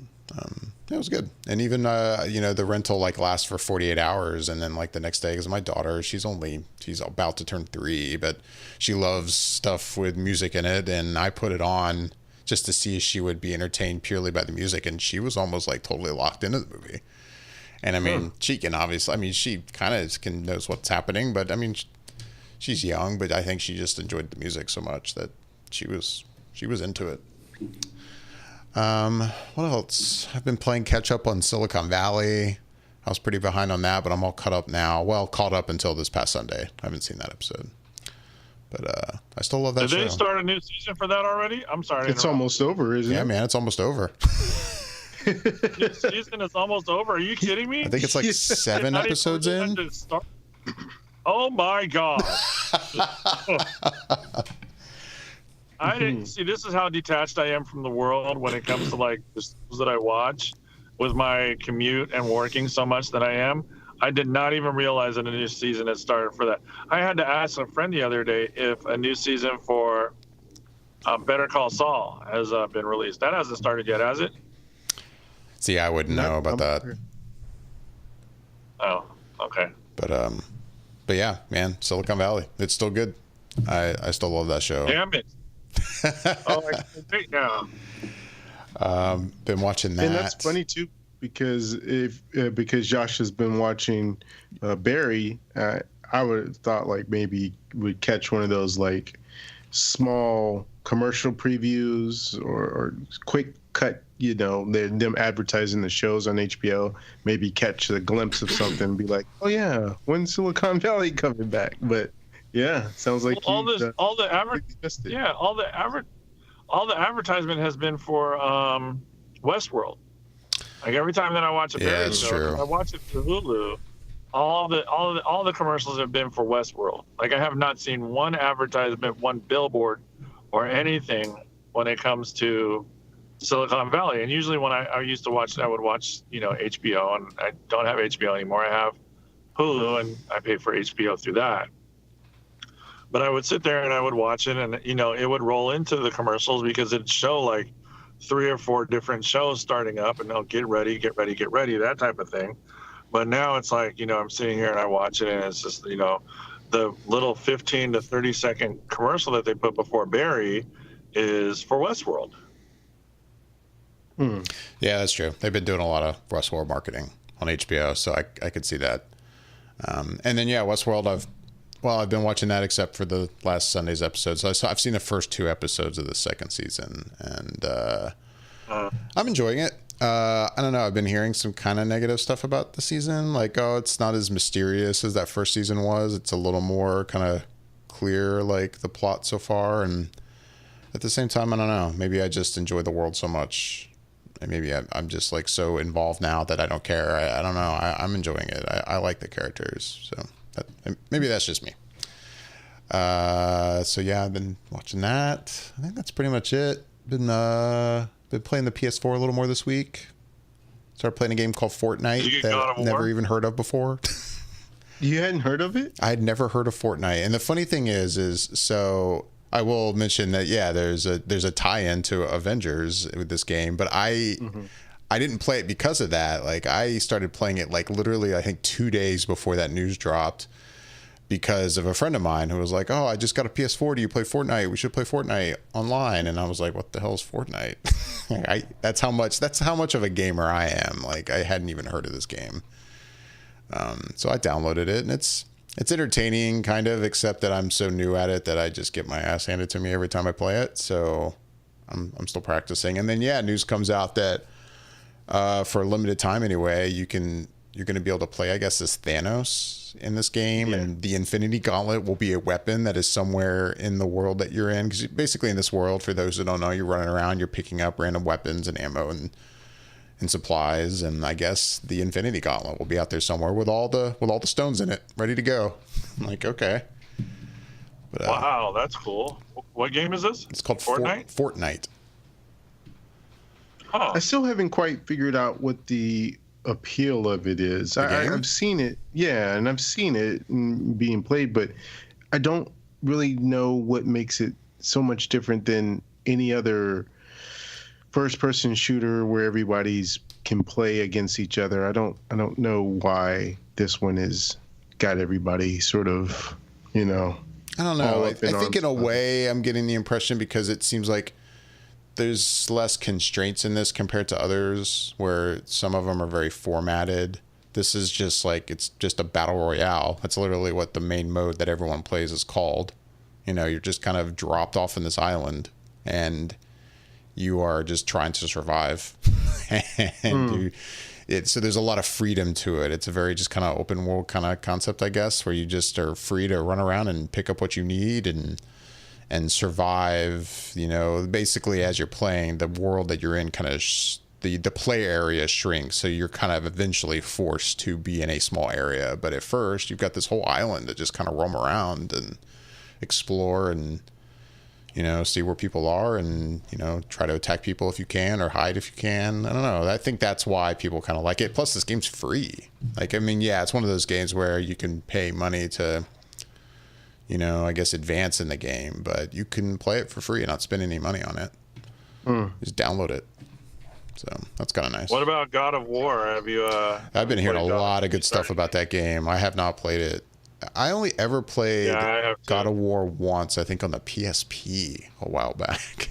it was good. And even, you know, the rental like lasts for 48 hours, and then like the next day, because my daughter, she's about to turn 3, but she loves stuff with music in it, and I put it on just to see if she would be entertained purely by the music, and she was almost like totally locked into the movie. And I mean, she can obviously, I mean, she kind of knows what's happening, but I mean, she's young, but I think she just enjoyed the music so much that she was into it. What else? I've been playing catch up on Silicon Valley. I was pretty behind on that, but I'm all caught up now. Well, caught up until this past Sunday. I haven't seen that episode. But I still love that show. Did they start a new season for that already? I'm sorry. It's almost over, isn't it? Yeah, man, it's almost over. New season is almost over. Are you kidding me? I think it's like 7 episodes in. Oh my God. I didn't see. This is how detached I am from the world when it comes to like the shows that I watch with my commute and working so much that I am. I did not even realize that a new season had started for that. I had to ask a friend the other day if a new season for Better Call Saul has been released. That hasn't started yet, has it? See, I wouldn't know about that. Oh, okay. But yeah, man, Silicon Valley, it's still good. I still love that show. Damn it. Oh, I can't wait now. Been watching that. And that's funny too, because because Josh has been watching Barry, I would have thought like maybe would catch one of those like small commercial previews or quick cut, you know, them advertising the shows on HBO, maybe catch a glimpse of something and be like, oh yeah, when's Silicon Valley coming back? But yeah, sounds like all the advertisement has been for Westworld. Like every time that I watch a Barry show, I watch it through Hulu. All the commercials have been for Westworld. Like I have not seen one advertisement, one billboard, or anything when it comes to Silicon Valley. And usually when I used to watch it, I would watch, you know, HBO, and I don't have HBO anymore. I have Hulu, and I pay for HBO through that. But I would sit there and I would watch it, and you know, it would roll into the commercials because it'd show like 3 or 4 different shows starting up, and they'll get ready, that type of thing. But now it's like, you know, I'm sitting here and I watch it, and it's just, you know, the little 15 to 30 second commercial that they put before Barry is for Westworld. Yeah, that's true. They've been doing a lot of Westworld marketing on HBO, so I could see that. And then yeah, Westworld, I've been watching that except for the last Sunday's episode. So I've seen the first 2 episodes of the second season, and I'm enjoying it. I don't know. I've been hearing some kind of negative stuff about the season. Like, oh, it's not as mysterious as that first season was. It's a little more kind of clear, like the plot so far. And at the same time, I don't know. Maybe I just enjoy the world so much. And maybe I'm just like so involved now that I don't care. I don't know. I'm enjoying it. I like the characters. So maybe that's just me. So yeah, I've been watching that. I think that's pretty much it. Been playing the PS4 a little more this week. Started playing a game called Fortnite that I've never even heard of before. You hadn't heard of it? I had never heard of Fortnite. And the funny thing is so I will mention that, yeah, there's a tie-in to Avengers with this game, but I didn't play it because of that. Like I started playing it like literally, I think 2 days before that news dropped, because of a friend of mine who was like, oh, I just got a PS4. Do you play Fortnite? We should play Fortnite online. And I was like, what the hell is Fortnite? That's how much of a gamer I am. Like I hadn't even heard of this game. So I downloaded it, and it's entertaining kind of, except that I'm so new at it that I just get my ass handed to me every time I play it. So I'm still practicing. And then, yeah, news comes out that, for a limited time anyway, you can you're going to be able to play, I guess, as Thanos in this game, and the Infinity Gauntlet will be a weapon that is somewhere in the world that you're in. Because basically, in this world, for those who don't know, you're running around, you're picking up random weapons and ammo and supplies, and I guess the Infinity Gauntlet will be out there somewhere with all the stones in it, ready to go. I'm like, okay. But, wow, that's cool. What game is this? It's called Fortnite. Fortnite. Huh. I still haven't quite figured out what the appeal of it is. I've seen it, and I've seen it being played, but I don't really know what makes it so much different than any other first-person shooter where everybody's can play against each other. I don't know why this one is got everybody sort of, I don't know. I think in a way I'm getting the impression, because it seems like there's less constraints in this compared to others where some of them are very formatted. This is just like, it's just a battle royale. That's literally what the main mode that everyone plays is called. You're just kind of dropped off in this island and you are just trying to survive. And so there's a lot of freedom to it. It's a very just kind of open world kind of concept, I guess, where you just are free to run around and pick up what you need and survive. Basically, as you're playing, the world that you're in kind of the play area shrinks, so you're kind of eventually forced to be in a small area. But at first, you've got this whole island to just kind of roam around and explore and see where people are and try to attack people if you can or hide if you can. I don't know. I think that's why people kind of like it. Plus, this game's free. It's one of those games where you can pay money to I guess advance in the game, but you can play it for free and not spend any money on it. Just download it. So that's kind of nice. What about God of War? Have you? I've been hearing a lot of good stuff about that game. I have not played it. I only ever played God of War once, I think, on the PSP a while back.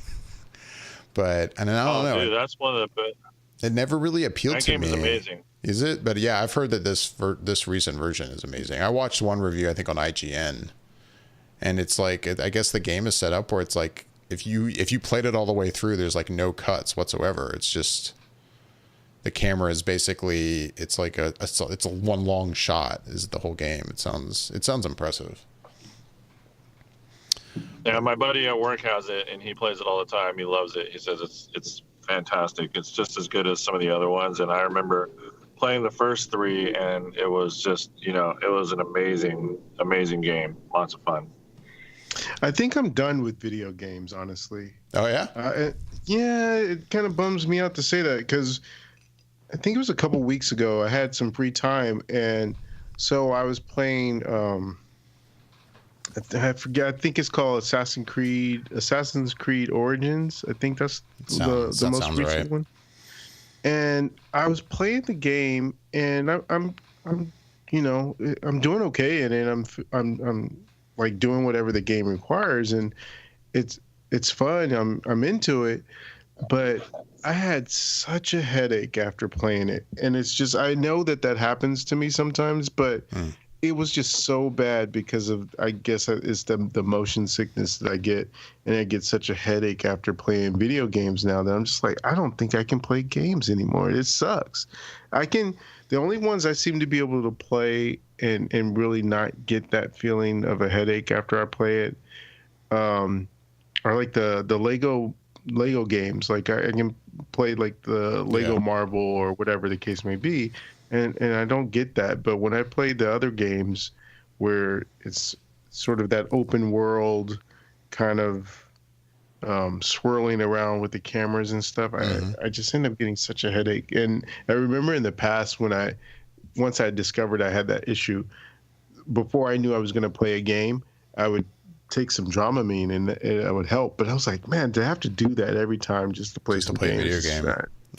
But I don't know. Dude, that's one of the. It never really appealed to me. That game is amazing. Is it? But yeah, I've heard that this recent version is amazing. I watched one review, I think, on IGN. And it's like, I guess the game is set up where it's like, if you played it all the way through, there's like no cuts whatsoever. It's just, the camera is basically, it's like it's a one long shot is the whole game. It sounds impressive. Yeah, my buddy at work has it and he plays it all the time. He loves it. He says it's fantastic. It's just as good as some of the other ones. And I remember playing the first 3 and it was just, it was an amazing game. Lots of fun. I think I'm done with video games, honestly. Oh, yeah? It kind of bums me out to say that, because I think it was a couple weeks ago. I had some free time, and so I was playing, I forget, I think it's called Assassin's Creed Origins. I think that's the most recent one. And I was playing the game, and I'm doing okay in it. I'm like doing whatever the game requires, and it's fun. I'm into it, but I had such a headache after playing it, and it's just, I know that happens to me sometimes, but it was just so bad because of, I guess it's the motion sickness that I get, and I get such a headache after playing video games now that I'm just like, I don't think I can play games anymore. It sucks. The only ones I seem to be able to play and really not get that feeling of a headache after I play it are like the Lego games. Like I can play like the Lego Marvel or whatever the case may be, and I don't get that. But when I play the other games where it's sort of that open world kind of swirling around with the cameras and stuff, I just end up getting such a headache. And I remember in the past when once I discovered I had that issue, before I knew I was going to play a game, I would take some Dramamine and it would help. But I was like, man, to have to do that every time just to play a video game.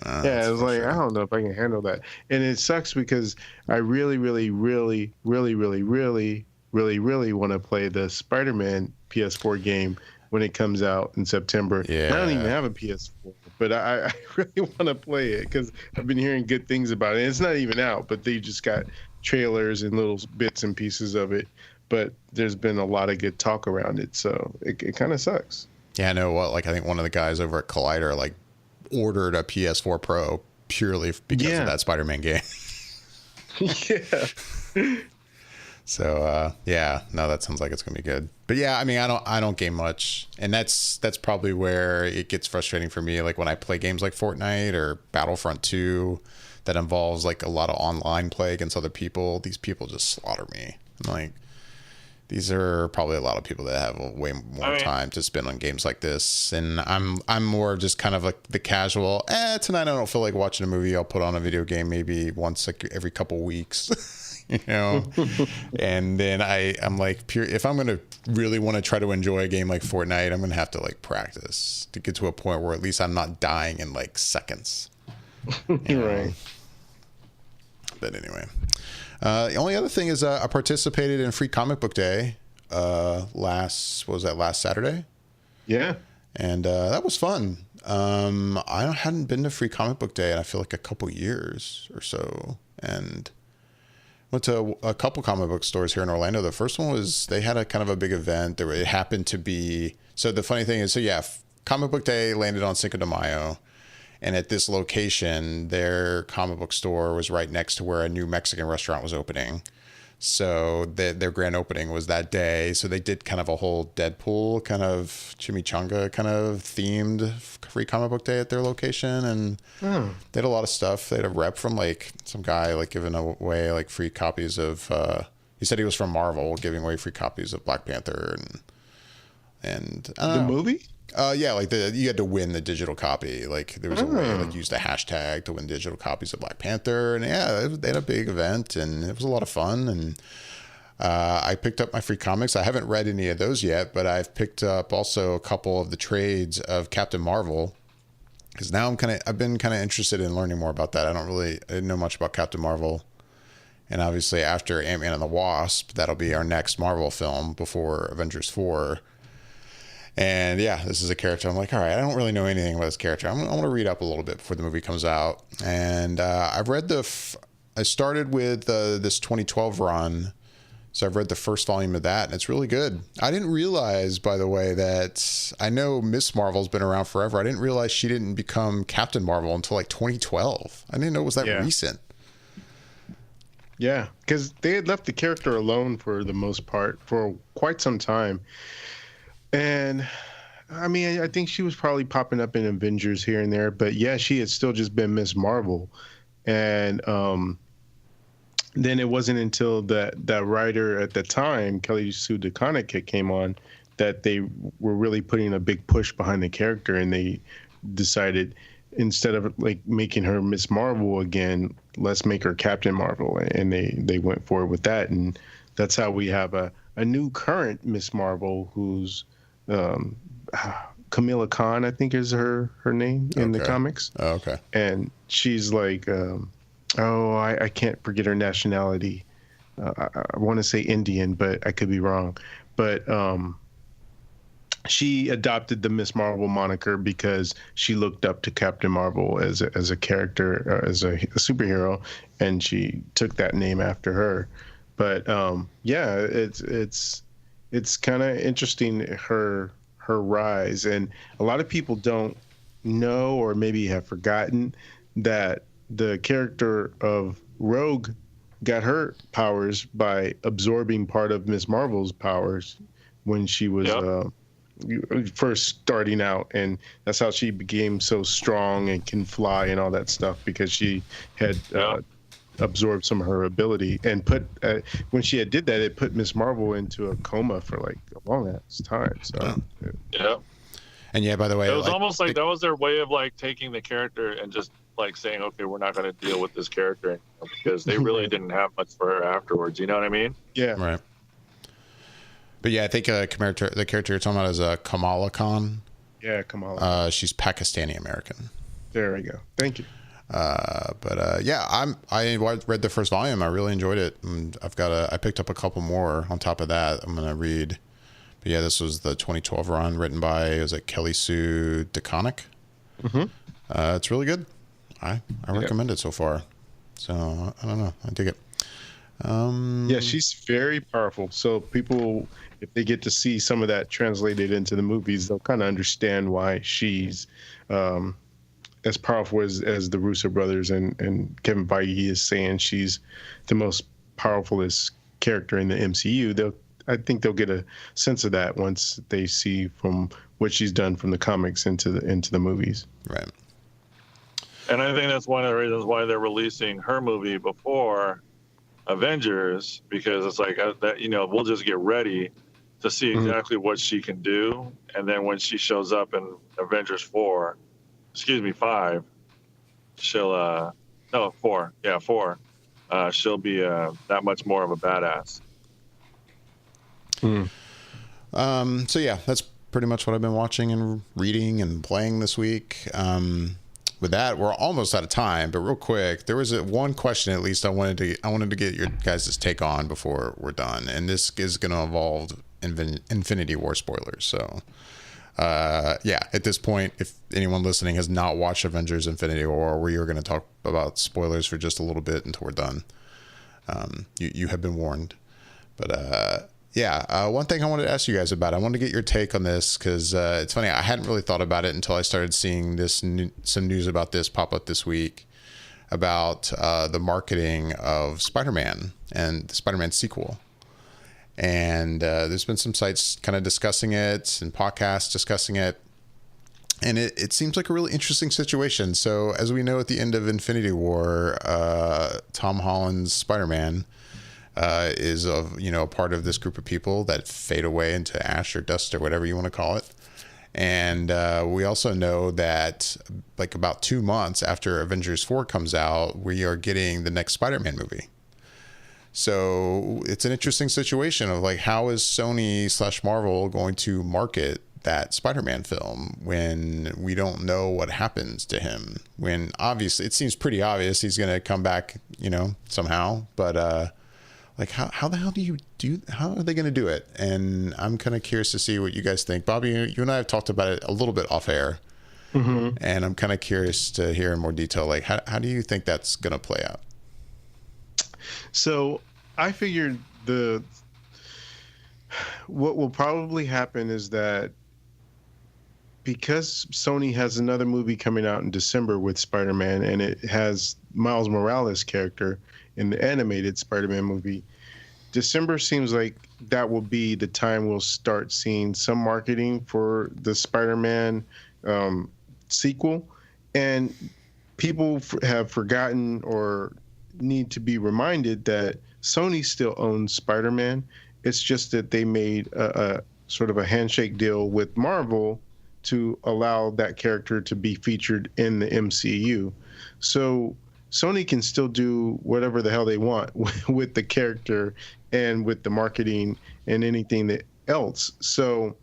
I was like, I don't know if I can handle that. And it sucks because I really, really, really, really, really, really, really, really want to play the Spider-Man PS4 game when it comes out in September. I don't even have a PS4, but I really want to play it because I've been hearing good things about it. And it's not even out, but they just got trailers and little bits and pieces of it. But there's been a lot of good talk around it, so it kind of sucks. Yeah, I know. I think one of the guys over at Collider ordered a PS4 Pro purely because of that Spider-Man game. Yeah. So yeah, no, that sounds like it's gonna be good. But yeah, I mean, I don't game much, and that's probably where it gets frustrating for me. Like when I play games like Fortnite or Battlefront 2, that involves like a lot of online play against other people. These people just slaughter me. I'm like, these are probably a lot of people that have way more time to spend on games like this, and I'm more just kind of like the casual. Tonight I don't feel like watching a movie. I'll put on a video game maybe once like every couple weeks. You know, and then I'm like, if I'm going to really want to try to enjoy a game like Fortnite, I'm going to have to like practice to get to a point where at least I'm not dying in like seconds. Right. But anyway, the only other thing is I participated in Free Comic Book Day last Saturday? Yeah. And that was fun. I hadn't been to Free Comic Book Day in I feel like a couple years or so. And went to a couple comic book stores here in Orlando. The first one was, they had a kind of a big event. It happened to be, so the funny thing is, so yeah, Comic Book Day landed on Cinco de Mayo. And at this location, their comic book store was right next to where a new Mexican restaurant was opening. So their grand opening was that day. So they did kind of a whole Deadpool kind of chimichanga kind of themed Free Comic Book Day at their location. And they had a lot of stuff. They had a rep from like some guy like giving away like free copies of, he said he was from Marvel, giving away free copies of Black Panther and the movie? Yeah, like you had to win the digital copy. Like there was a way like use the hashtag to win digital copies of Black Panther, and yeah, they had a big event, and it was a lot of fun. And I picked up my free comics. I haven't read any of those yet, but I've picked up also a couple of the trades of Captain Marvel, because now I've been kind of interested in learning more about that. I didn't know much about Captain Marvel. And obviously after Ant-Man and the Wasp, that'll be our next Marvel film before Avengers 4. And yeah, this is a character. I'm like, all right, I don't really know anything about this character. I want to read up a little bit before the movie comes out. And I've read I started with this 2012 run. So I've read the first volume of that, and it's really good. I didn't realize, by the way, that I know Miss Marvel's been around forever. I didn't realize she didn't become Captain Marvel until like 2012. I didn't know it was that recent. Yeah, because they had left the character alone for the most part for quite some time. And I mean, I think she was probably popping up in Avengers here and there, but yeah, she had still just been Miss Marvel. And then it wasn't until that writer at the time, Kelly Sue DeConnick, came on, that they were really putting a big push behind the character, and they decided, instead of like making her Miss Marvel again, let's make her Captain Marvel. And they went forward with that, and that's how we have a new current Miss Marvel, who's Kamala Khan, I think is her name in the comics. Oh, okay. And she's like, I can't forget her nationality. I want to say Indian, but I could be wrong. But she adopted the Miss Marvel moniker because she looked up to Captain Marvel as a character, as a superhero, and she took that name after her. But yeah, it's kind of interesting, her rise. And a lot of people don't know, or maybe have forgotten, that the character of Rogue got her powers by absorbing part of Miss Marvel's powers when she was first starting out, and that's how she became so strong and can fly and all that stuff, because she had absorbed some of her ability, and when she did that, it put Miss Marvel into a coma for like a long ass time. So and yeah, by the way, it was almost like that was their way of like taking the character and just like saying, okay, we're not going to deal with this character anymore, because they really didn't have much for her afterwards. You know what I mean? Yeah. Right. But yeah, I think the character you're talking about is Kamala Khan. Yeah, Kamala. She's Pakistani American. There we go. Thank you. But yeah, I read the first volume. I really enjoyed it. And I picked up a couple more on top of that. I'm gonna read. But yeah, this was the 2012 run, written by Kelly Sue DeConnick. Mm-hmm. It's really good. I recommend it so far. So I don't know. I dig it. Yeah, she's very powerful. So people, if they get to see some of that translated into the movies, they'll kind of understand why she's as powerful as the Russo brothers and Kevin Feige is saying she's the most powerfulest character in the MCU, I think they'll get a sense of that once they see from what she's done from the comics into the movies. Right. And I think that's one of the reasons why they're releasing her movie before Avengers, because it's like that, we'll just get ready to see exactly what she can do, and then when she shows up in Avengers 5, she'll 4, she'll be that much more of a badass. So yeah, that's pretty much what I've been watching and reading and playing this week. With that, we're almost out of time, but real quick, there was one question at least I wanted to get your guys' take on before we're done, and this is going to involve Infinity War spoilers. So at this point, if anyone listening has not watched Avengers Infinity War, we are going to talk about spoilers for just a little bit until we're done. You have been warned. But one thing I wanted to ask you guys about, I wanted to get your take on this, because it's funny, I hadn't really thought about it until I started seeing some news about this pop up this week about the marketing of Spider-Man and the Spider-Man sequel. And there's been some sites kind of discussing it and podcasts discussing it. And it seems like a really interesting situation. So as we know, at the end of Infinity War, Tom Holland's Spider-Man is a part of this group of people that fade away into ash or dust or whatever you want to call it. And we also know that like about 2 months after Avengers 4 comes out, we are getting the next Spider-Man movie. So it's an interesting situation of like, how is Sony/Marvel going to market that Spider-Man film when we don't know what happens to him? When obviously it seems pretty obvious he's going to come back, somehow, but like how the hell how are they going to do it? And I'm kind of curious to see what you guys think. Bobby, you and I have talked about it a little bit off air, and I'm kind of curious to hear in more detail, like how do you think that's going to play out? So I figured what will probably happen is that because Sony has another movie coming out in December with Spider-Man, and it has Miles Morales' character in the animated Spider-Man movie, December seems like that will be the time we'll start seeing some marketing for the Spider-Man sequel. And people have forgotten or need to be reminded that Sony still owns Spider-Man. It's just that they made a sort of a handshake deal with Marvel to allow that character to be featured in the MCU. So Sony can still do whatever the hell they want with the character and with the marketing and anything else. So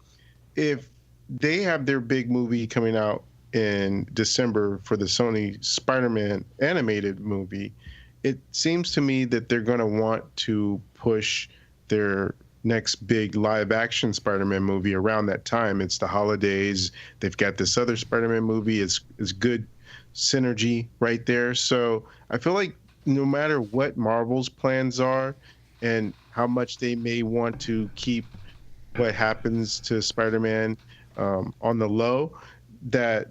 if they have their big movie coming out in December for the Sony Spider-Man animated movie, it seems to me that they're going to want to push their next big live action Spider-Man movie around that time. It's the holidays. They've got this other Spider-Man movie. It's good synergy right there. So I feel like no matter what Marvel's plans are and how much they may want to keep what happens to Spider-Man on the low, that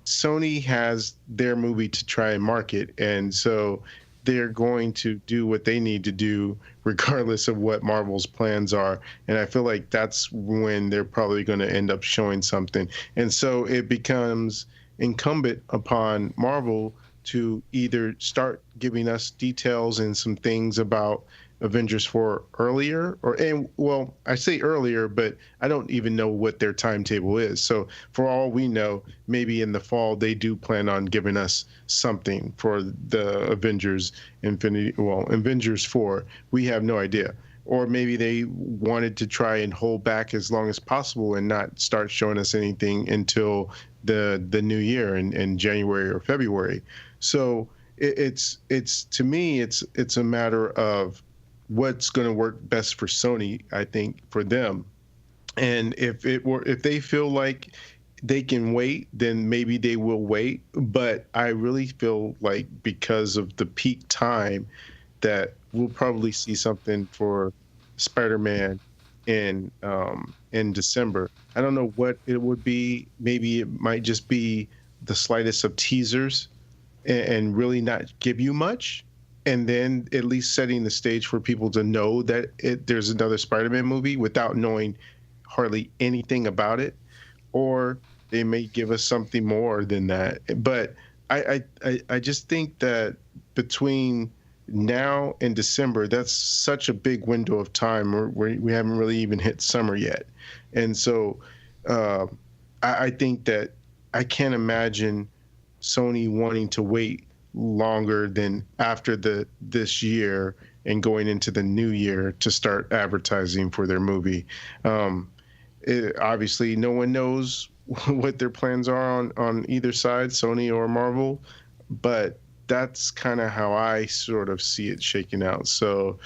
Sony has their movie to try and market. And so they're going to do what they need to do regardless of what Marvel's plans are. And I feel like that's when they're probably going to end up showing something. And so it becomes incumbent upon Marvel to either start giving us details and some things about Avengers 4 earlier, I say earlier, but I don't even know what their timetable is. So for all we know, maybe in the fall, they do plan on giving us something for the Avengers Avengers 4. We have no idea. Or maybe they wanted to try and hold back as long as possible and not start showing us anything until the new year in January or February. So it's to me, it's a matter of what's going to work best for Sony, I think, for them. And if they feel like they can wait, then maybe they will wait. But I really feel like because of the peak time that we'll probably see something for Spider-Man in December. I don't know what it would be. Maybe it might just be the slightest of teasers and really not give you much, and then at least setting the stage for people to know that there's another Spider-Man movie without knowing hardly anything about it, or they may give us something more than that. But I just think that between now and December, that's such a big window of time where we haven't really even hit summer yet. And so I think that I can't imagine Sony wanting to wait longer than after this year and going into the new year to start advertising for their movie. Obviously, no one knows what their plans are on either side, Sony or Marvel, but that's kind of how I sort of see it shaking out. So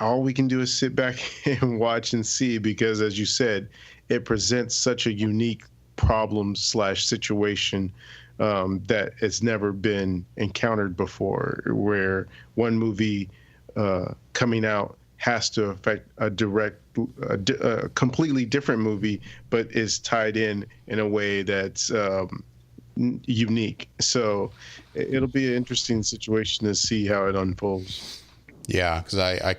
all we can do is sit back and watch and see, because as you said, it presents such a unique problem / situation that has never been encountered before, where one movie coming out has to affect a completely different movie, but is tied in a way that's unique. So it'll be an interesting situation to see how it unfolds. Yeah, because I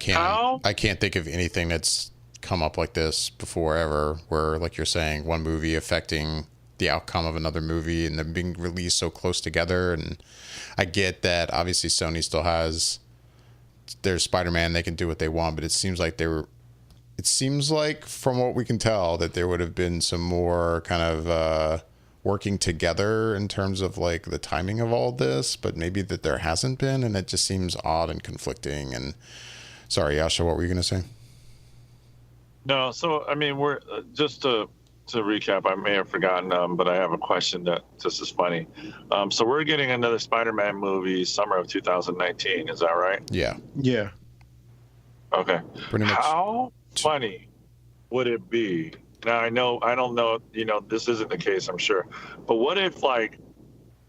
can't think of anything that's come up like this before ever, where, like you're saying, one movie affecting the outcome of another movie and them being released so close together. And I get that obviously Sony still has their Spider-Man, they can do what they want, but it seems like from what we can tell that there would have been some more kind of working together in terms of like the timing of all this, but maybe that there hasn't been, and it just seems odd and conflicting. And sorry, Yasha, what were you going to say? No, so I mean, we're just to recap, I may have forgotten, but I have a question that this is funny. So we're getting another Spider-Man movie summer of 2019. Is that right? Yeah. Yeah. Okay. Pretty much. How funny would it be? Now I don't know, this isn't the case, I'm sure. But what if like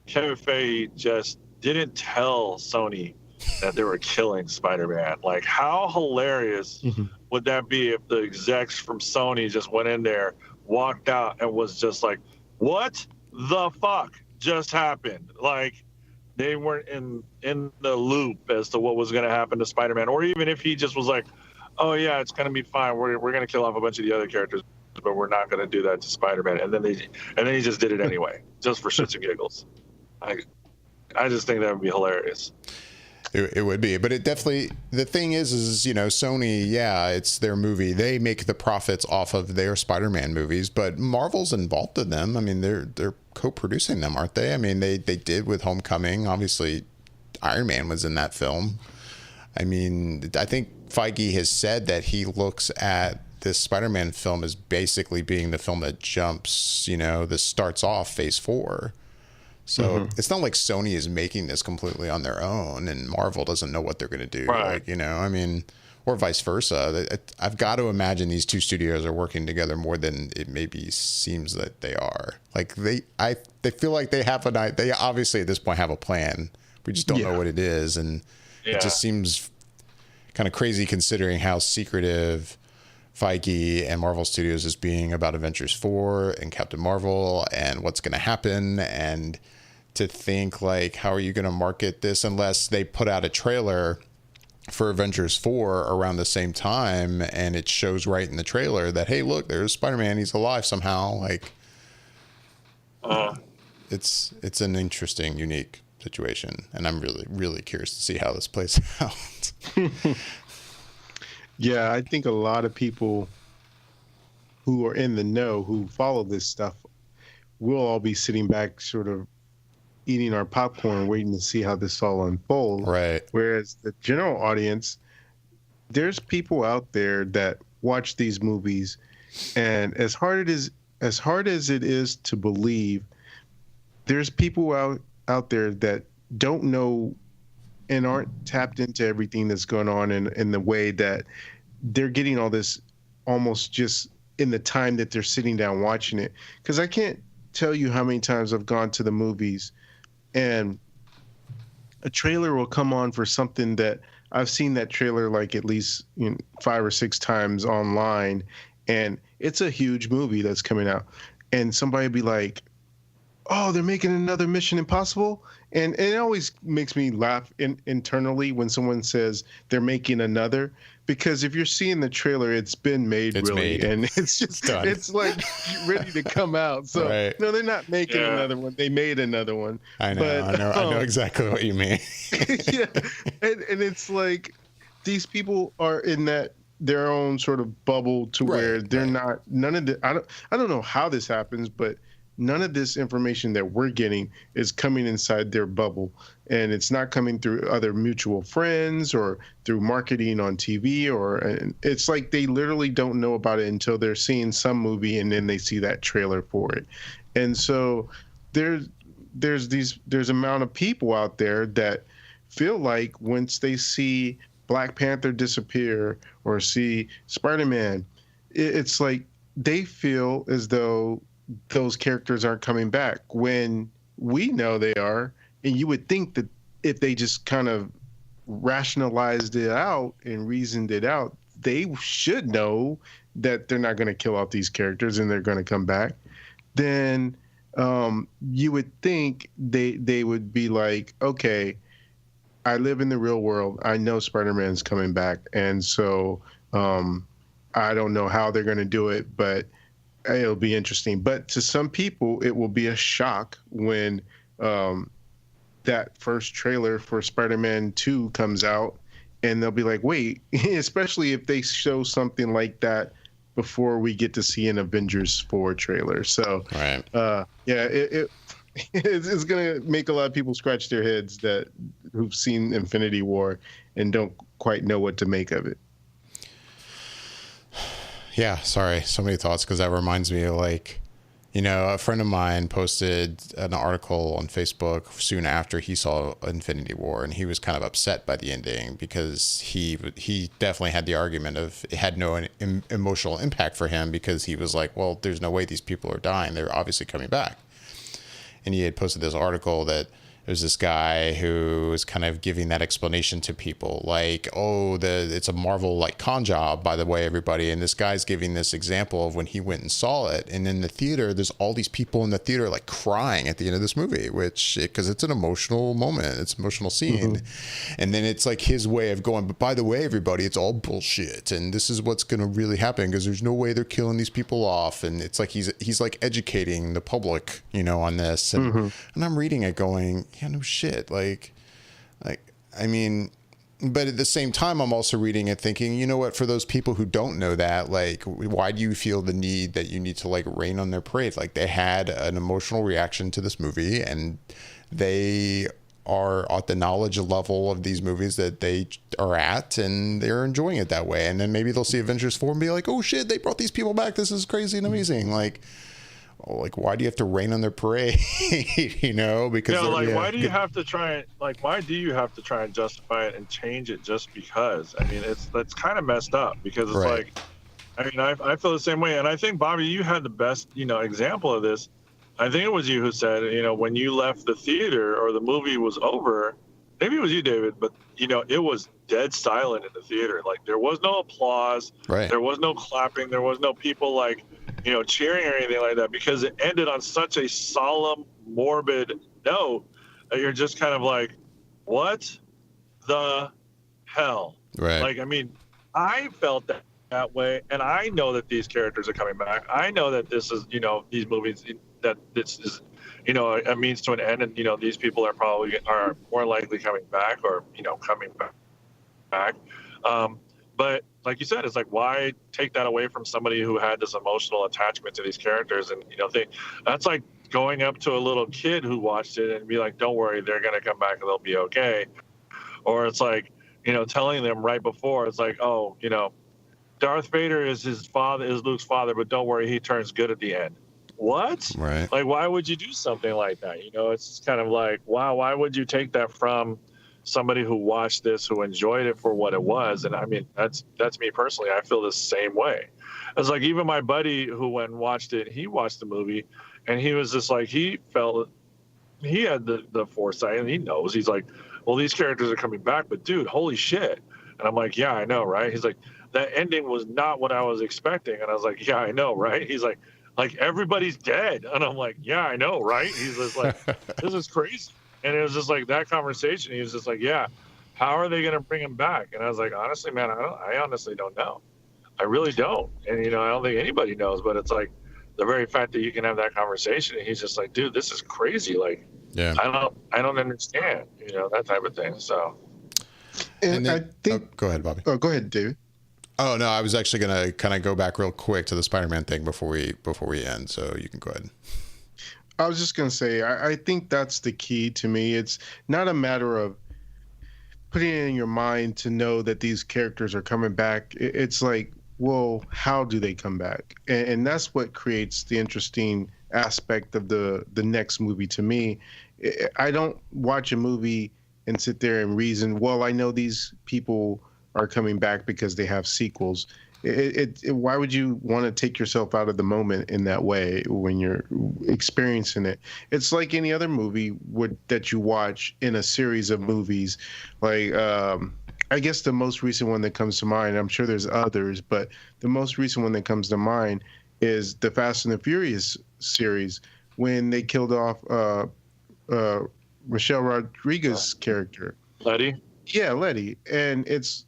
Kevin Feige just didn't tell Sony that they were killing Spider-Man? Like, how hilarious would that be if the execs from Sony just went in there, walked out, and was just like, what the fuck just happened? Like, they weren't in the loop as to what was going to happen to Spider-Man. Or even if he just was like, oh yeah, it's going to be fine, we're going to kill off a bunch of the other characters, but we're not going to do that to Spider-Man. And then he just did it anyway, just for shits and giggles. I just think that would be hilarious. It would be, but it definitely, the thing is, Sony, yeah, it's their movie. They make the profits off of their Spider-Man movies, but Marvel's involved in them. I mean, they're co-producing them, aren't they? I mean, they did with Homecoming. Obviously, Iron Man was in that film. I mean, I think Feige has said that he looks at this Spider-Man film as basically being the film that jumps, that starts off Phase 4. So it's not like Sony is making this completely on their own and Marvel doesn't know what they're going to do. Right. Like, or vice versa. I've got to imagine these two studios are working together more than it maybe seems that they are. Like they feel like they have they obviously at this point have a plan. We just don't know what it is. And it just seems kind of crazy considering how secretive Feige and Marvel Studios is being about Avengers 4 and Captain Marvel and what's going to happen. And to think like, how are you going to market this unless they put out a trailer for Avengers 4 around the same time and it shows right in the trailer that, hey, look, there's Spider-Man, he's alive somehow. Like, it's an interesting, unique situation, and I'm really, really curious to see how this plays out. Yeah, I think a lot of people who are in the know, who follow this stuff, we'll all be sitting back sort of eating our popcorn, waiting to see how this all unfolds. Right. Whereas the general audience, there's people out there that watch these movies, and as hard as it is to believe, there's people out there that don't know and aren't tapped into everything that's going on in the way that they're getting all this almost just in the time that they're sitting down watching it. Because I can't tell you how many times I've gone to the movies and a trailer will come on for something that I've seen that trailer like at least 5 or 6 times online, and it's a huge movie that's coming out, and somebody be like, oh, they're making another Mission Impossible, and it always makes me laugh internally when someone says they're making another, because if you're seeing the trailer, it's been made, It's really, made. and it's just Done. it's like ready to come out. So Right. no, they're not making another one. They made another one. I know, But, I know exactly what you mean. yeah, and it's like these people are in that their own sort of bubble to where they're not none of the I don't know how this happens, but none of this information that we're getting is coming inside their bubble, and it's not coming through other mutual friends or through marketing on TV, or and it's like they literally don't know about it until they're seeing some movie and then they see that trailer for it. And so there's amount of people out there that feel like once they see Black Panther disappear or see Spider-Man, it's like they feel as though those characters aren't coming back when we know they are. And you would think that if they just kind of rationalized it out and reasoned it out, they should know that they're not going to kill off these characters and they're going to come back. Then you would think they would be like, okay, I live in the real world. I know Spider-Man's coming back. And so I don't know how they're going to do it, but it'll be interesting. But to some people, it will be a shock when that first trailer for Spider-Man 2 comes out, and they'll be like, wait, especially if they show something like that before we get to see an Avengers 4 trailer. So, it's going to make a lot of people scratch their heads who've seen Infinity War and don't quite know what to make of it. Yeah, sorry, so many thoughts, because that reminds me of, like, you know, a friend of mine posted an article on Facebook soon after he saw Infinity War, and he was kind of upset by the ending because he definitely had the argument of it had no emotional impact for him, because he was like, well, there's no way these people are dying. They're obviously coming back. And he had posted this article that there's this guy who was kind of giving that explanation to people, like, oh, it's a Marvel like con job, by the way, everybody. And this guy's giving this example of when he went and saw it, and in the theater, there's all these people in the theater like crying at the end of this movie, because it's an emotional moment, it's an emotional scene. Mm-hmm. And then it's like his way of going, but by the way, everybody, it's all bullshit, and this is what's going to really happen, because there's no way they're killing these people off. And it's like he's like educating the public, you know, on this. And, and I'm reading it going, yeah, no shit. Like, I mean, but at the same time, I'm also reading it thinking, you know what, for those people who don't know that, like, why do you feel the need that you need to like rain on their parade? Like, they had an emotional reaction to this movie, and they are at the knowledge level of these movies that they are at, and they're enjoying it that way. And then maybe they'll see Avengers 4 and be like, oh shit, they brought these people back. This is crazy and amazing. Like, why do you have to rain on their parade? You know, because why do you have to try and justify it and change it just because? I mean, that's kind of messed up, because it's like, I mean, I feel the same way. And I think, Bobby, you had the best, you know, example of this. I think it was you who said, you know, when you left the theater or the movie was over, maybe it was you, David, but, you know, it was dead silent in the theater. Like, there was no applause. Right. There was no clapping. There was no people like, you know, cheering or anything like that, because it ended on such a solemn, morbid note that you're just kind of like, what the hell? Right. Like, I mean, I felt that way, and I know that these characters are coming back. I know that this is, you know, these movies, that this is, you know, a means to an end, and, you know, these people are more likely coming back, or, you know, coming back. But like you said, it's like, why take that away from somebody who had this emotional attachment to these characters? And, you know, that's like going up to a little kid who watched it and be like, don't worry, they're going to come back and they'll be okay. Or it's like, you know, telling them right before, it's like, oh, you know, Darth Vader is Luke's father, but don't worry, he turns good at the end. What? Right. Like, why would you do something like that? You know, it's kind of like, wow, why would you take that from somebody who watched this, who enjoyed it for what it was? And I mean, that's me personally. I feel the same way. It's like, even my buddy who went and watched it, he watched the movie, and he was just like, he felt he had the foresight, and he knows. He's like, well, these characters are coming back, but dude, holy shit. And I'm like, yeah, I know, right? He's like, that ending was not what I was expecting. And I was like, yeah, I know, right? He's like, like everybody's dead. And I'm like, yeah, I know, right? He's just like, this is crazy. And it was just like that conversation. He was just like, yeah, how are they going to bring him back? And I was like, honestly, man, I honestly don't know. I really don't. And, I don't think anybody knows, but it's like the very fact that you can have that conversation. And he's just like, dude, this is crazy. Like, yeah, I don't understand, that type of thing. So. And then, I think, go ahead, Bobby. Oh, go ahead, David. Oh no, I was actually gonna kind of go back real quick to the Spider-Man thing before we end. So you can go ahead. I was just gonna say, I think that's the key to me. It's not a matter of putting it in your mind to know that these characters are coming back. It's like, well, how do they come back? And that's what creates the interesting aspect of the next movie to me. I don't watch a movie and sit there and reason, well, I know these people are coming back because they have sequels. Why would you want to take yourself out of the moment in that way when you're experiencing it? It's like any other movie that you watch in a series of movies. Like, I guess the most recent one that comes to mind, I'm sure there's others, but the most recent one that comes to mind is the Fast and the Furious series when they killed off Michelle Rodriguez's character. Letty? Yeah, Letty. And it's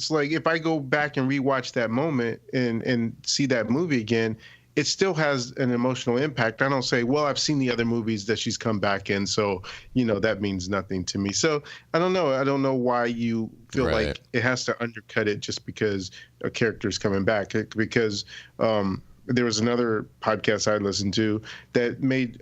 like if I go back and rewatch that moment and see that movie again, it still has an emotional impact. I don't say, well, I've seen the other movies that she's come back in, so that means nothing to me. So I don't know. I don't know why you feel like it has to undercut it just because a character's coming back. Because there was another podcast I listened to that made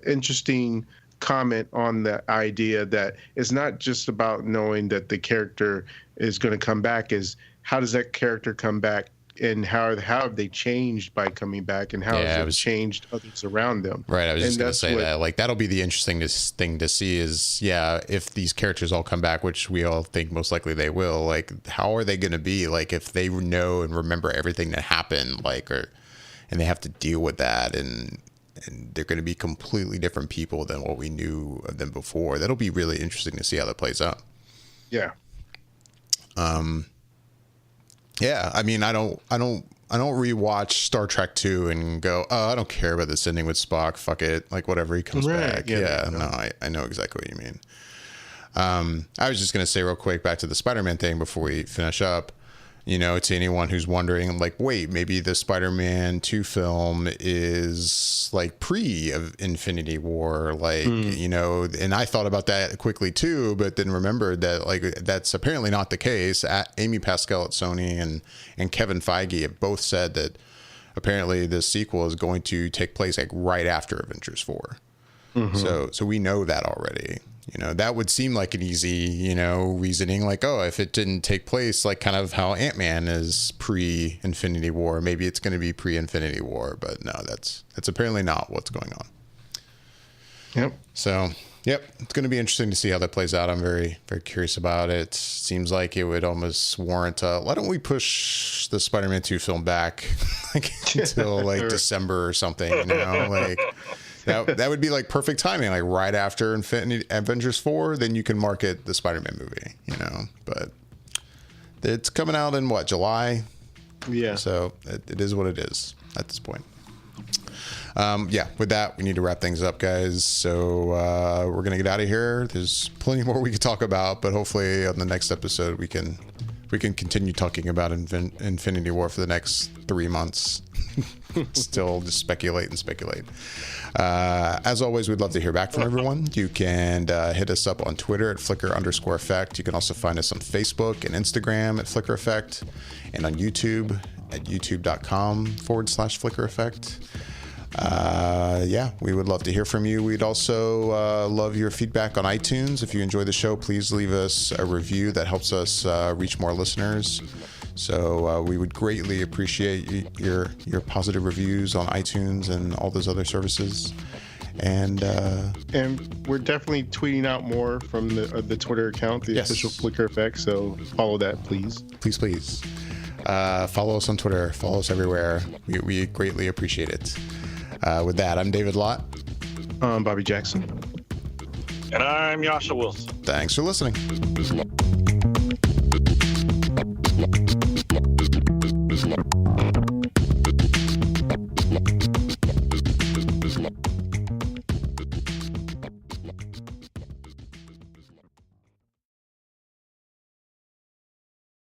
interesting comment on the idea that it's not just about knowing that the character is going to come back, is how does that character come back and how have they changed by coming back, and how has it changed others around them. Right. I was just going to say that, like, that'll be the interesting thing to see is, if these characters all come back, which we all think most likely they will, like, how are they going to be? Like, if they know and remember everything that happened, like, and they have to deal with that, and they're going to be completely different people than what we knew of them before. That'll be really interesting to see how that plays out. Yeah. Yeah. I mean, I don't rewatch Star Trek 2 and go, oh, I don't care about this ending with Spock. Fuck it. Like, whatever, he comes back. Yeah. No, I know exactly what you mean. I was just going to say real quick back to the Spider-Man thing before we finish up. To anyone who's wondering, like, wait, maybe the Spider-Man 2 film is like pre of Infinity War, like, and I thought about that quickly too, but then remembered that, like, that's apparently not the case. Amy Pascal at Sony and Kevin Feige have both said that apparently this sequel is going to take place like right after Avengers 4. Mm-hmm. So we know that already. That would seem like an easy, reasoning, like, oh, if it didn't take place, like kind of how Ant-Man is pre-Infinity War, maybe it's going to be pre-Infinity War, but no, that's apparently not what's going on. Yep. So, it's going to be interesting to see how that plays out. I'm very, very curious about it. Seems like it would almost warrant why don't we push the Spider-Man 2 film back like until like December or something, like... That would be like perfect timing, like right after Avengers 4, then you can market the Spider-Man movie, but it's coming out in July? Yeah. So it is what it is at this point. With that, we need to wrap things up, guys. So we're going to get out of here. There's plenty more we could talk about, but hopefully on the next episode, we can continue talking about Infinity War for the next 3 months. Still just speculate. As always, we'd love to hear back from everyone. You can hit us up on Twitter at Flickr_effect. You can also find us on Facebook and Instagram at Flickr Effect, and on YouTube at youtube.com/Flickr Effect. We would love to hear from you. We'd also love your feedback on iTunes. If you enjoy the show, please leave us a review. That helps us reach more listeners. So we would greatly appreciate your positive reviews on iTunes and all those other services. And we're definitely tweeting out more from the Twitter account, the official Flickr Effect. So follow that, please. Please. Follow us on Twitter. Follow us everywhere. We greatly appreciate it. With that, I'm David Lott. I'm Bobby Jackson. And I'm Yasha Wilson. Thanks for listening.